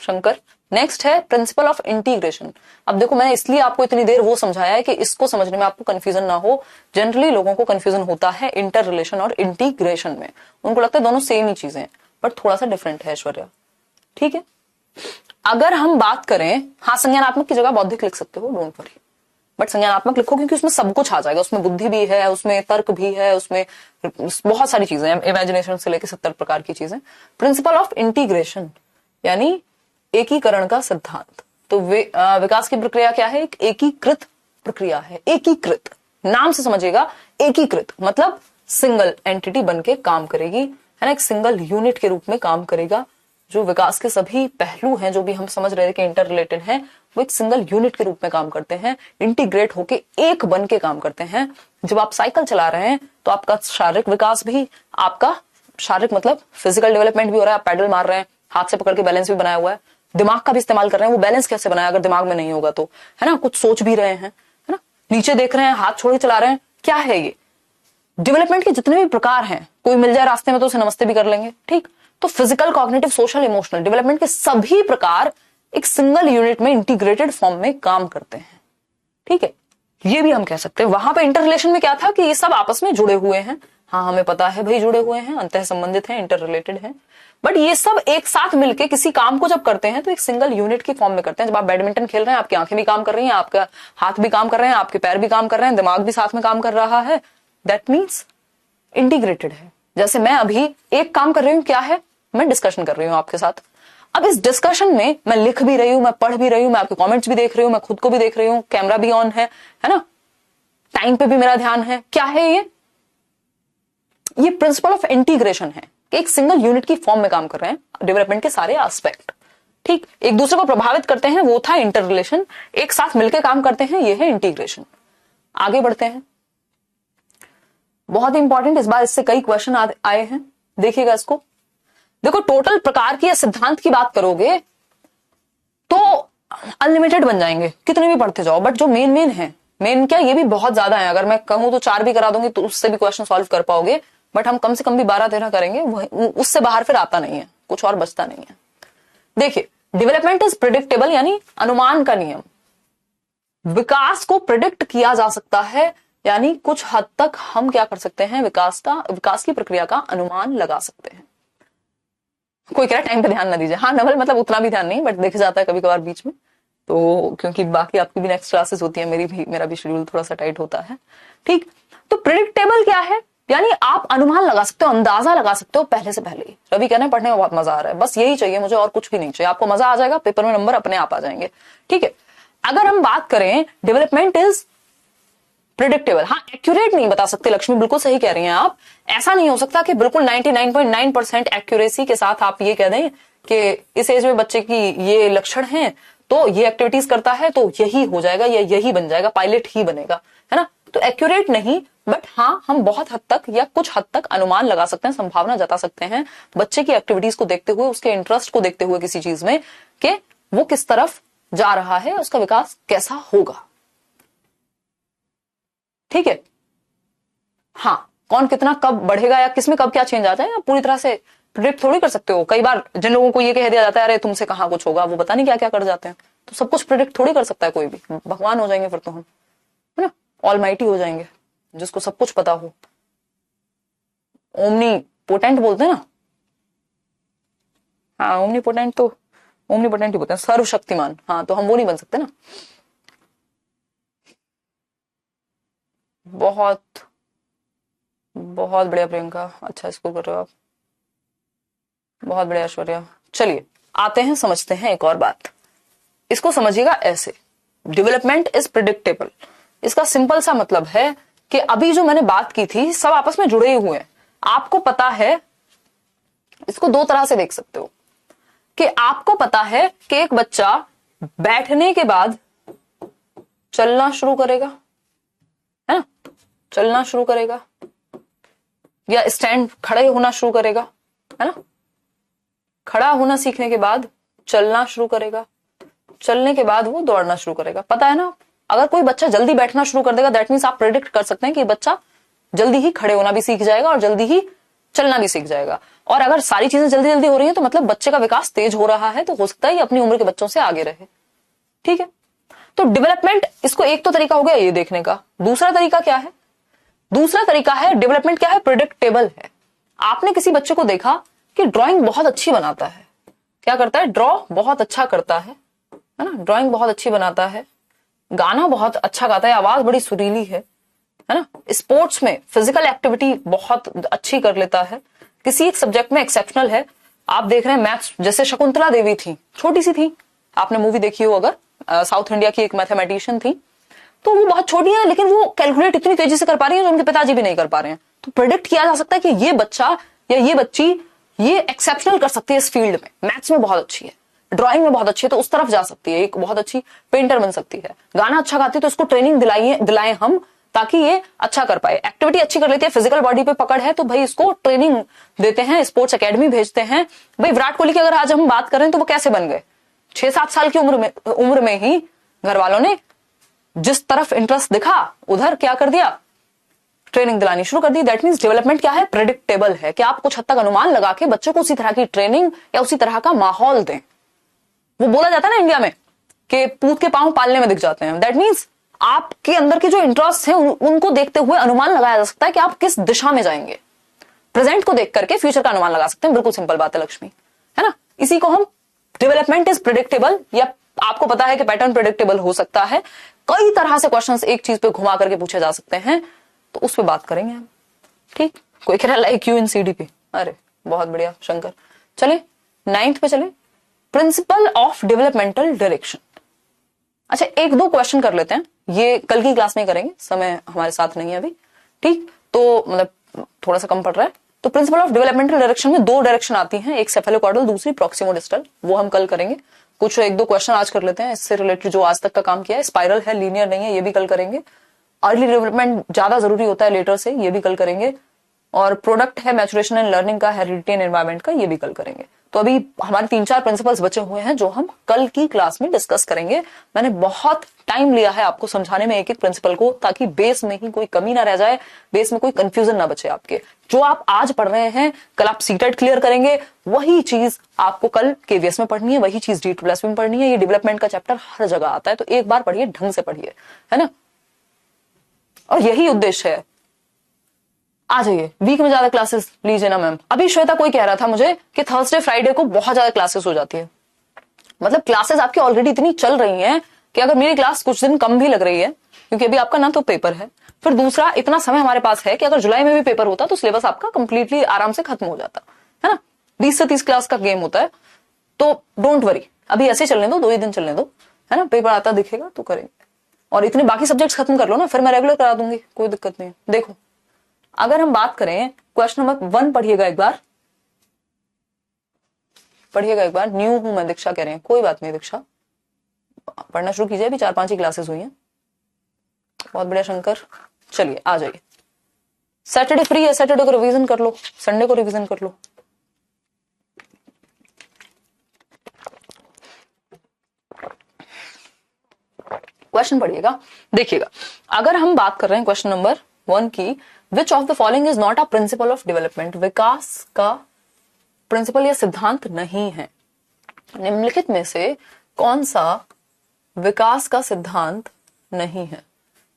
शंकर, नेक्स्ट है प्रिंसिपल ऑफ इंटीग्रेशन। अब देखो, मैंने इसलिए आपको इतनी देर वो समझाया है कि इसको समझने में आपको कंफ्यूजन ना हो। जनरली लोगों को कंफ्यूजन होता है इंटर रिलेशन और इंटीग्रेशन में, उनको लगता है दोनों सेम ही चीजें, बट थोड़ा सा डिफरेंट है ऐश्वर्या। ठीक है, अगर हम बात करें, हाँ संज्ञानात्मक की जगह बौद्धिक लिख सकते हो, डोंट वरी, बट संज्ञानात्मक लिखो क्योंकि उसमें सब कुछ आ जाएगा, उसमें बुद्धि भी है, उसमें तर्क भी है, उसमें बहुत सारी चीजें हैं, इमेजिनेशन से लेकर 70 प्रकार की चीजें। प्रिंसिपल ऑफ इंटीग्रेशन यानी एकीकरण का सिद्धांत। तो विकास की प्रक्रिया क्या है? एक एकीकृत प्रक्रिया है। एकीकृत, नाम से समझिएगा, एकीकृत मतलब सिंगल एंटिटी बनके काम करेगी, है ना, एक सिंगल यूनिट के रूप में काम करेगा। जो विकास के सभी पहलू हैं, जो भी हम समझ रहे थे कि इंटर रिलेटेड हैं, वो एक सिंगल यूनिट के रूप में काम करते हैं, इंटीग्रेट होके एक बन के काम करते हैं। जब आप साइकिल चला रहे हैं तो आपका शारीरिक विकास भी, आपका शारीरिक मतलब फिजिकल डेवलपमेंट भी हो रहा है, आप पैडल मार रहे हैं, हाथ से पकड़ के बैलेंस भी बनाया हुआ है, दिमाग का भी इस्तेमाल कर रहे हैं, वो बैलेंस कैसे बनाया अगर दिमाग में नहीं होगा तो, है ना, कुछ सोच भी रहे हैं, है ना, नीचे देख रहे हैं, हाथ छोड़ के चला रहे हैं, क्या है ये? डेवलपमेंट के जितने भी प्रकार हैं, कोई मिल जाए रास्ते में तो उसे नमस्ते भी कर लेंगे। ठीक, तो physical, cognitive, social, emotional development के सभी प्रकार एक सिंगल यूनिट में इंटीग्रेटेड फॉर्म में काम करते हैं। ठीक है, ये भी हम कह सकते हैं। वहां पे इंटर रिलेशन में क्या था कि ये सब आपस में जुड़े हुए हैं, हाँ हमें पता है भाई जुड़े हुए हैं, अंतः संबंधित हैं, इंटर रिलेटेड हैं, बट ये सब एक साथ मिलके किसी काम को जब करते हैं तो एक सिंगल यूनिट की फॉर्म में करते हैं। जब आप बैडमिंटन खेल रहे हैं, आपकी आंखें भी काम कर रही हैं, आपका हाथ भी काम कर रहे हैं, आपके पैर भी काम कर रहे हैं, दिमाग भी साथ में काम कर रहा है, दैट मीन्स इंटीग्रेटेड है। जैसे मैं अभी एक काम कर रही हूं, क्या है, मैं डिस्कशन कर रही हूं आपके साथ। अब इस डिस्कशन में मैं लिख भी रही हूं, मैं पढ़ भी रही हूं, मैं आपके कमेंट्स भी देख रही हूं, मैं खुद को भी देख रही हूं, कैमरा भी ऑन है ना, टाइम पे भी मेरा ध्यान है। क्या है ये प्रिंसिपल ऑफ इंटीग्रेशन है, एक सिंगल यूनिट की फॉर्म में काम कर रहे हैं, डेवलपमेंट के सारे एस्पेक्ट। ठीक, एक दूसरे को प्रभावित करते हैं, वो था इंटर रिलेशन, एक साथ मिलकर काम करते हैं, ये है इंटीग्रेशन। आगे बढ़ते हैं, बहुत इंपॉर्टेंट, इस बार इससे कई क्वेश्चन आए हैं, देखिएगा इसको। देखो, टोटल प्रकार की या सिद्धांत की बात करोगे तो अनलिमिटेड बन जाएंगे, कितने भी पढ़ते जाओ, बट जो मेन है, मेन क्या, ये भी बहुत ज्यादा है, अगर मैं कहूं तो 4 भी करा दूंगी तो उससे भी क्वेश्चन सॉल्व कर पाओगे, बट हम कम से कम भी 12-13 करेंगे, उससे बाहर फिर आता नहीं है, कुछ और बचता नहीं है। देखिए, डेवलपमेंट इज प्रिडिक्टेबल यानी अनुमान का नियम। विकास को प्रिडिक्ट किया जा सकता है, यानी कुछ हद तक हम क्या कर सकते हैं, विकास की प्रक्रिया का अनुमान लगा सकते हैं। कोई कह रहा है टाइम पे ध्यान ना दीजिए, हाँ नवल, मतलब उतना भी ध्यान नहीं, बट देखा जाता है कभी कभार बीच में, तो क्योंकि बाकी आपकी भी नेक्स्ट क्लासेस होती है, मेरा भी शेड्यूल थोड़ा सा टाइट होता है। ठीक, तो प्रिडिक्टेबल क्या है, यानी आप अनुमान लगा सकते हो, अंदाजा लगा सकते हो पहले से पहले ही। रवि कहना है पढ़ने में बहुत मजा आ रहा है, बस यही चाहिए मुझे और कुछ भी नहीं चाहिए, आपको मजा आ जाएगा, पेपर में नंबर अपने आप आ जाएंगे। ठीक है, अगर हम बात करें डेवलपमेंट इज प्रिडिक्टेबल, हाँ एक्यूरेट नहीं बता सकते, लक्ष्मी बिल्कुल सही कह रही हैं आप, ऐसा नहीं हो सकता कि बिल्कुल 99.9% एक्यूरेसी के साथ आप ये कह दें कि इस एज में बच्चे की ये लक्षण हैं तो ये एक्टिविटीज करता है तो यही हो जाएगा या यही बन जाएगा, पायलट ही बनेगा, है ना। तो एक्यूरेट नहीं, बट हाँ हम बहुत हद तक या कुछ हद तक अनुमान लगा सकते हैं, संभावना जता सकते हैं बच्चे की एक्टिविटीज को देखते हुए, उसके इंटरेस्ट को देखते हुए किसी चीज में, कि वो किस तरफ जा रहा है, उसका विकास कैसा होगा। ठीक है, हाँ कौन कितना कब बढ़ेगा या किसमें कब क्या चेंज आ जाए आप पूरी तरह से प्रिडिक्ट थोड़ी कर सकते हो। कई बार जिन लोगों को ये कह दिया जाता है अरे तुमसे कहाँ कुछ होगा, वो पता नहीं क्या क्या कर जाते हैं, तो सब कुछ प्रिडिक्ट थोड़ी कर सकता है कोई भी, भगवान हो जाएंगे फिर तो हम, है ना, ऑलमाइटी हो जाएंगे जिसको सब कुछ पता हो, ओमनी पोटेंट बोलते हैं ना, हाँ ओमनी पोटेंट तो ओमनी पोटेंट ही बोलते हैं, सर्वशक्तिमान, हाँ तो हम वो नहीं बन सकते ना। बहुत बहुत बढ़िया प्रियंका, अच्छा स्कोर कर रहे हो आप। बहुत बढ़िया ऐश्वर्या। चलिए आते हैं, समझते हैं एक और बात। इसको समझिएगा ऐसे, डेवलपमेंट इज प्रिडिक्टेबल। इसका सिंपल सा मतलब है कि अभी जो मैंने बात की थी सब आपस में जुड़े हुए हैं। आपको पता है, इसको दो तरह से देख सकते हो कि आपको पता है कि एक बच्चा बैठने के बाद चलना शुरू करेगा, है ना, चलना शुरू करेगा, या स्टैंड खड़े होना शुरू करेगा, है ना, खड़ा होना सीखने के बाद चलना शुरू करेगा, चलने के बाद वो दौड़ना शुरू करेगा। पता है ना, अगर कोई बच्चा जल्दी बैठना शुरू कर देगा दैट मीन्स आप प्रेडिक्ट कर सकते हैं कि बच्चा जल्दी ही खड़े होना भी सीख जाएगा और जल्दी ही चलना भी सीख जाएगा। और अगर सारी चीजें जल्दी जल्दी हो रही हैं तो मतलब बच्चे का विकास तेज हो रहा है, तो हो सकता है ये अपनी उम्र के बच्चों से आगे रहे। ठीक है, तो डेवलपमेंट, इसको एक तो तरीका हो गया ये देखने का। दूसरा तरीका क्या है? दूसरा तरीका है डेवलपमेंट क्या है, प्रेडिक्टेबल है। आपने किसी बच्चे को देखा कि ड्राइंग बहुत अच्छी बनाता है, क्या करता है, ड्रॉ बहुत अच्छा करता है ना, ड्राइंग बहुत अच्छी बनाता है, गाना बहुत अच्छा गाता है, आवाज बड़ी सुरीली है ना, स्पोर्ट्स में फिजिकल एक्टिविटी बहुत अच्छी कर लेता है, किसी एक सब्जेक्ट में एक्सेप्शनल है। आप देख रहे हैं मैथ्स, जैसे शकुंतला देवी थी, छोटी सी थी, आपने मूवी देखी हो अगर, साउथ इंडिया की एक मैथमेटिशियन थी, तो वो बहुत छोटी है लेकिन वो कैलकुलेट इतनी तेजी से कर पा रही है जो उनके पिताजी भी नहीं कर पा रहे हैं। तो प्रेडिक्ट किया जा सकता है कि ये बच्चा या ये बच्ची ये एक्सेप्शनल कर सकती है इस फील्ड में, मैथ्स में बहुत अच्छी है, ड्राइंग में बहुत अच्छी है तो उस तरफ जा सकती है, एक बहुत अच्छी पेंटर बन सकती है, गाना अच्छा गाती है तो इसको ट्रेनिंग दिलाएं हम ताकि ये अच्छा कर पाए, एक्टिविटी अच्छी कर लेती है, फिजिकल बॉडी पे पकड़ है तो भाई इसको ट्रेनिंग देते हैं, स्पोर्ट्स एकेडमी भेजते हैं। भाई विराट कोहली की अगर आज हम बात करें तो वो कैसे बन गए, 6-7 साल की उम्र में ही घर वालों ने जिस तरफ इंटरेस्ट दिखा उधर क्या कर दिया, ट्रेनिंग दिलानी शुरू कर दी। दैट मींस डेवलपमेंट क्या है, प्रेडिक्टेबल है, कि आप कुछ हद तक अनुमान लगा के बच्चों को उसी तरह की ट्रेनिंग या उसी तरह का माहौल दें। वो बोला जाता है ना इंडिया में कि पूत के पांव पालने में दिख जाते हैं। दैट मींस आपके अंदर के जो इंटरेस्ट हैं उनको देखते हुए अनुमान लगाया जा सकता है कि आप किस दिशा में जाएंगे। प्रेजेंट को देख करके फ्यूचर का अनुमान लगा सकते हैं। बिल्कुल सिंपल बात है लक्ष्मी, है ना। इसी को हम डेवलपमेंट इज प्रेडिक्टेबल, या आपको पता है कि पैटर्न प्रेडिक्टेबल हो सकता है। कई तरह से क्वेश्चंस एक चीज पे घुमा करके पूछे जा सकते हैं, तो उस पे बात करेंगे हम। ठीक, कोई कह रहा है लाइक यू इन सीडीपी, अरे बहुत बढ़िया शंकर। चले 9th पे चले, प्रिंसिपल ऑफ डेवलपमेंटल डायरेक्शन। अच्छा, 1-2 क्वेश्चन कर लेते हैं, ये कल की क्लास में करेंगे, समय हमारे साथ नहीं है अभी। ठीक, तो मतलब थोड़ा सा कम पड़ रहा है। तो प्रिंसिपल ऑफ डेवलपमेंटल डायरेक्शन में 2 डायरेक्शन आती हैं, एक सेफेलोकॉर्डल, दूसरी प्रॉक्सिमोडिस्टल, वो हम कल करेंगे। कुछ 1-2 क्वेश्चन आज कर लेते हैं इससे रिलेटेड जो आज तक का काम किया है। स्पाइरल है, लीनियर नहीं है, ये भी कल करेंगे। अर्ली डेवलपमेंट ज्यादा जरूरी होता है लेटर से, ये भी कल करेंगे। और प्रोडक्ट है मैचुरेशन एंड लर्निंग का, हेरिडिटी एंड एनवायरमेंट का, ये भी कल करेंगे। तो अभी हमारे 3-4 प्रिंसिपल्स बचे हुए हैं जो हम कल की क्लास में डिस्कस करेंगे। मैंने बहुत टाइम लिया है आपको समझाने में एक एक प्रिंसिपल को, ताकि बेस में ही कोई कमी ना रह जाए, बेस में कोई कंफ्यूजन ना बचे आपके। जो आप आज पढ़ रहे हैं कल आप सीटेट क्लियर करेंगे, वही चीज आपको कल केवीएस में पढ़नी है, वही चीज D2+ में पढ़नी है। ये डेवलपमेंट का चैप्टर हर जगह आता है, तो एक बार पढ़िए, ढंग से पढ़िए, है ना। और यही उद्देश्य है। आ जाइए, वीक में ज्यादा क्लासेस लीजिए ना मैम। अभी श्वेता कोई कह रहा था मुझे कि थर्सडे फ्राइडे को बहुत ज्यादा क्लासेस हो जाती है। मतलब क्लासेस आपकी ऑलरेडी इतनी चल रही हैं कि अगर मेरी क्लास कुछ दिन कम भी लग रही है, क्योंकि अभी आपका ना तो पेपर है, फिर दूसरा इतना समय हमारे पास है कि अगर जुलाई में भी पेपर होता तो सिलेबस आपका कंप्लीटली आराम से खत्म हो जाता, है ना। 20 से 30 क्लास का गेम होता है, तो डोंट वरी, अभी ऐसे चलने दो, 2 ही दिन चलने दो, है ना। पेपर आता दिखेगा तो करेंगे, और इतने बाकी सब्जेक्ट्स खत्म कर लो ना, फिर मैं रेगुलर करा दूंगी, कोई दिक्कत नहीं। देखो, अगर हम बात करें क्वेश्चन नंबर 1, पढ़िएगा एक बार, पढ़िएगा एक बार। न्यू हूं मैं, दीक्षा कह रहे हैं, कोई बात नहीं दीक्षा, पढ़ना शुरू कीजिए, अभी 4-5 ही क्लासेस हुई हैं। बहुत बढ़िया शंकर, चलिए आ जाइए। सैटरडे फ्री है, सैटरडे को रिवीजन कर लो, संडे को रिवीजन कर लो। क्वेश्चन पढ़िएगा, देखिएगा। अगर हम बात कर रहे हैं क्वेश्चन नंबर 1 की, which of the following is not a principle of development, विकास का प्रिंसिपल या सिद्धांत नहीं है। निम्नलिखित में से कौन सा विकास का सिद्धांत नहीं है,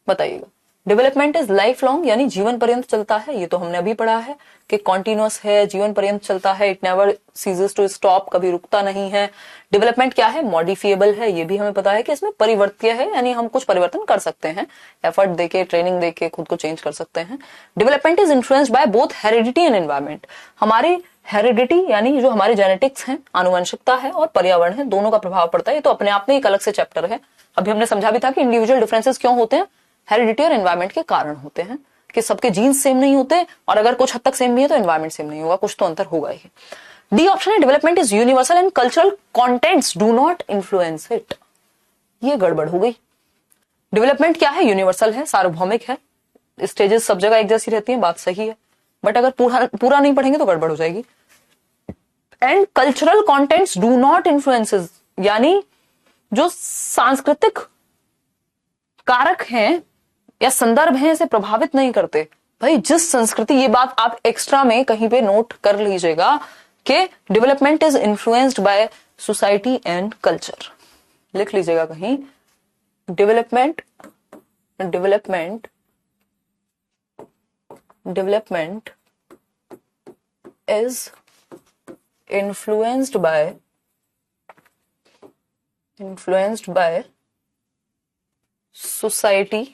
बताइएगा। डेवलपमेंट इज लाइफ लॉन्ग, यानी जीवन पर्यंत चलता है, ये तो हमने अभी पढ़ा है कि कॉन्टिन्यूअस है, जीवन पर्यंत चलता है, it never ceases to stop, कभी रुकता नहीं है। डेवलपमेंट क्या है, मॉडिफिएबल है, ये भी हमें पता है कि इसमें परिवर्त्य है, यानी हम कुछ परिवर्तन कर सकते हैं, एफर्ट देके, ट्रेनिंग देके खुद को चेंज कर सकते हैं। Development is influenced by both heredity and environment, हमारे हेरिडिटी यानी जो हमारे जेनेटिक्स हैं, आनुवंशिकता है, और पर्यावरण है, दोनों का प्रभाव पड़ता है। ये तो अपने आप में एक अलग से चैप्टर है। अभी हमने समझा भी था कि इंडिविजुअल डिफरेंसेस क्यों होते हैं, हेरिडिटी और एनवायरमेंट के कारण होते हैं, कि सबके जीन्स सेम नहीं होते, और अगर कुछ हद तक सेम भी है तो एनवायरमेंट सेम नहीं होगा, कुछ तो अंतर होगा ही। डी ऑप्शन है, development is universal and cultural contents do not influence it. ये गड़बड़ हो गई। डेवलपमेंट क्या है, यूनिवर्सल है, सार्वभौमिक है, स्टेजेस सब जगह एक जैसी रहती है, बात सही है, बट अगर पूरा नहीं पढ़ेंगे तो गड़बड़ हो जाएगी। And cultural contents do not influences, यानी जो सांस्कृतिक कारक हैं या संदर्भ हैं इसे प्रभावित नहीं करते। भाई जिस संस्कृति, ये बात आप एक्स्ट्रा में कहीं पे नोट कर लीजिएगा कि development is influenced by society and culture, लिख लीजिएगा कहीं, development is influenced by society,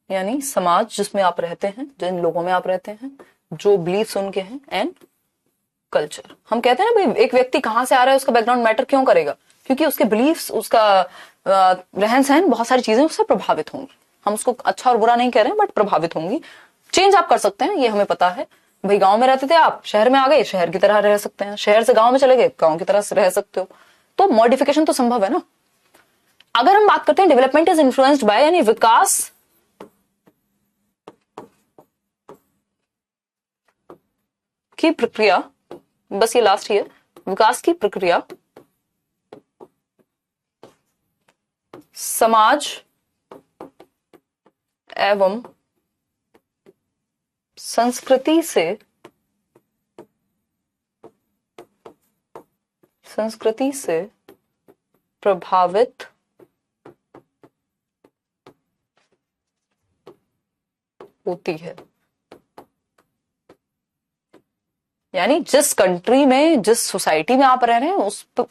यानी समाज जिसमें आप रहते हैं, जिन लोगों में आप रहते हैं, जो बिलीफ्स उनके हैं, एंड कल्चर। हम कहते हैं ना भाई एक व्यक्ति कहां से आ रहा है उसका बैकग्राउंड मैटर क्यों करेगा, क्योंकि उसके बिलीफ्स, उसका रहन सहन, बहुत सारी चीजें उससे प्रभावित होंगी। हम उसको अच्छा और बुरा नहीं कह रहे हैं, बट प्रभावित होंगी। चेंज आप कर सकते हैं, ये हमें पता है। भाई गांव में रहते थे आप, शहर में आ गए, शहर की तरह रह सकते हैं, शहर से गांव में चले गए, गांव की तरह रह सकते हो, तो मॉडिफिकेशन तो संभव है ना। अगर हम बात करते हैं डेवलपमेंट इज इन्फ्लुएंस्ड बाय, यानी विकास की प्रक्रिया, बस ये लास्ट ही है, विकास की प्रक्रिया समाज एवं संस्कृति से प्रभावित होती है। यानी जिस कंट्री में, जिस सोसाइटी में आप रह रहे हैं,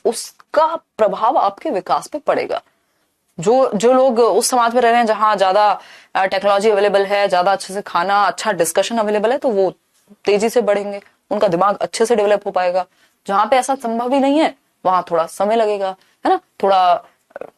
उसका प्रभाव आपके विकास पे पड़ेगा। जो लोग उस समाज में रह रहे हैं जहां ज्यादा टेक्नोलॉजी अवेलेबल है, ज्यादा अच्छे से खाना, अच्छा डिस्कशन अवेलेबल है, तो वो तेजी से बढ़ेंगे, उनका दिमाग अच्छे से डेवलप हो पाएगा। जहां पे ऐसा संभव ही नहीं है वहां थोड़ा समय लगेगा, है ना। थोड़ा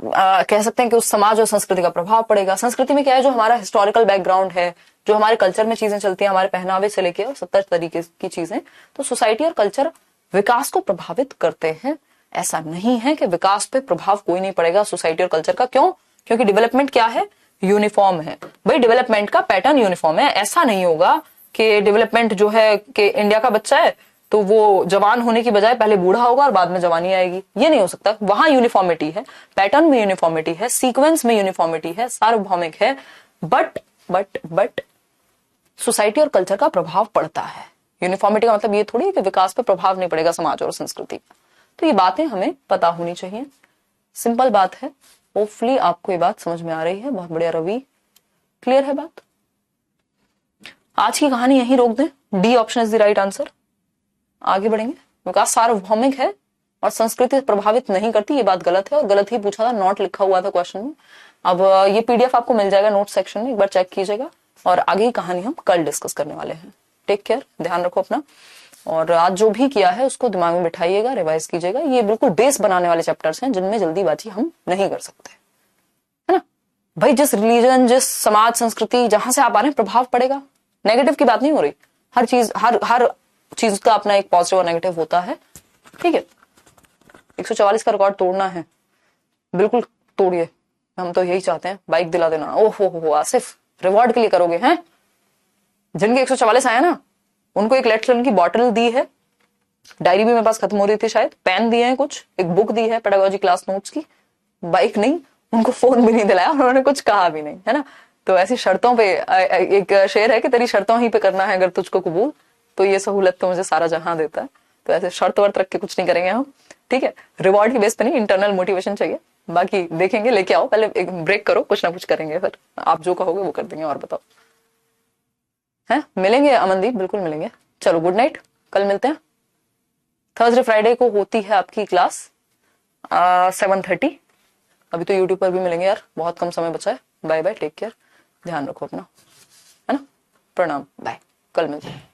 कह सकते हैं कि उस समाज और संस्कृति का प्रभाव पड़ेगा। संस्कृति में क्या है, जो हमारा हिस्टोरिकल बैकग्राउंड है, जो हमारे कल्चर में चीजें चलती हैं, हमारे पहनावे से लेके और 70 तरीके की चीजें, तो सोसाइटी और कल्चर विकास को प्रभावित करते हैं। ऐसा नहीं है कि विकास पे प्रभाव कोई नहीं पड़ेगा सोसाइटी और कल्चर का। क्यों? क्योंकि डेवलपमेंट क्या है, यूनिफॉर्म है। भाई डेवलपमेंट का पैटर्न यूनिफॉर्म है। ऐसा नहीं होगा कि डेवलपमेंट जो है कि इंडिया का बच्चा है तो वो जवान होने की बजाय पहले बूढ़ा होगा और बाद में जवानी आएगी, ये नहीं हो सकता। वहां यूनिफॉर्मिटी है, पैटर्न में यूनिफॉर्मिटी है, सीक्वेंस में यूनिफॉर्मिटी है, सार्वभौमिक है, बट सोसाइटी और कल्चर का प्रभाव पड़ता है। यूनिफॉर्मिटी का मतलब ये थोड़ी है कि विकास पर प्रभाव नहीं पड़ेगा समाज और संस्कृति का। तो ये बातें हमें पता होनी चाहिए। सिंपल बात है, होपफुली आपको ये बात समझ में आ रही है। बहुत बढ़िया रवि, क्लियर है बात। आज की कहानी यहीं रोक दें, D option is the right answer. आगे बढ़ेंगे। विकास सार्वभौमिक है और संस्कृति प्रभावित नहीं करती, ये बात गलत है, और गलत ही पूछा था, नॉट लिखा हुआ था क्वेश्चन में। अब ये पीडीएफ आपको मिल जाएगा नोट सेक्शन में, एक बार चेक कीजिएगा। और आगे की कहानी हम कल डिस्कस करने वाले हैं। टेक केयर, ध्यान रखो अपना, और आज जो भी किया है उसको दिमाग में बिठाइएगा, रिवाइज कीजिएगा। ये बिल्कुल बेस बनाने वाले चैप्टर्स हैं जिनमें जल्दीबाजी हम नहीं कर सकते, है ना। भाई जिस रिलीजन, जिस समाज, संस्कृति जहां से आप आ रहे हैं, प्रभाव पड़ेगा। नेगेटिव की बात नहीं हो रही, हर चीज का अपना एक पॉजिटिव और नेगेटिव होता है, ठीक है। 144 का रिकॉर्ड तोड़ना है, बिल्कुल तोड़िए, हम तो यही चाहते हैं। बाइक दिला देना, ओहो आसिफ, रिवॉर्ड के लिए करोगे हैं। जिनके 144 आए ना, उनको एक लेटलन की बॉटल दी है, डायरी भी मेरे पास खत्म हो रही थी शायद, पेन दिए हैं कुछ, एक बुक दी है पेडागोजी क्लास नोट्स की, बाइक नहीं, उनको फोन भी नहीं दिलाया, उन्होंने कुछ कहा भी नहीं, है ना। तो ऐसी शर्तों पे एक शेर है कि तेरी शर्तों ही पे करना है अगर तुझको कबूल, तो ये सहूलत तो मुझे सारा जहां देता है। तो ऐसे शर्त वर्त रख के कुछ नहीं करेंगे हम, ठीक है। रिवॉर्ड की बेस पे नहीं, इंटरनल मोटिवेशन चाहिए। बाकी देखेंगे, लेके आओ, पहले एक ब्रेक करो, कुछ ना कुछ करेंगे, फिर आप जो कहोगे वो कर देंगे। और बताओ, है मिलेंगे अमनदीप, बिल्कुल मिलेंगे। चलो गुड नाइट, कल मिलते हैं। थर्सडे फ्राइडे को होती है आपकी क्लास 7:30। अभी तो यूट्यूब पर भी मिलेंगे यार, बहुत कम समय बचा है। बाय बाय, टेक केयर, ध्यान रखो अपना, है ना। प्रणाम, बाय, कल मिलते हैं।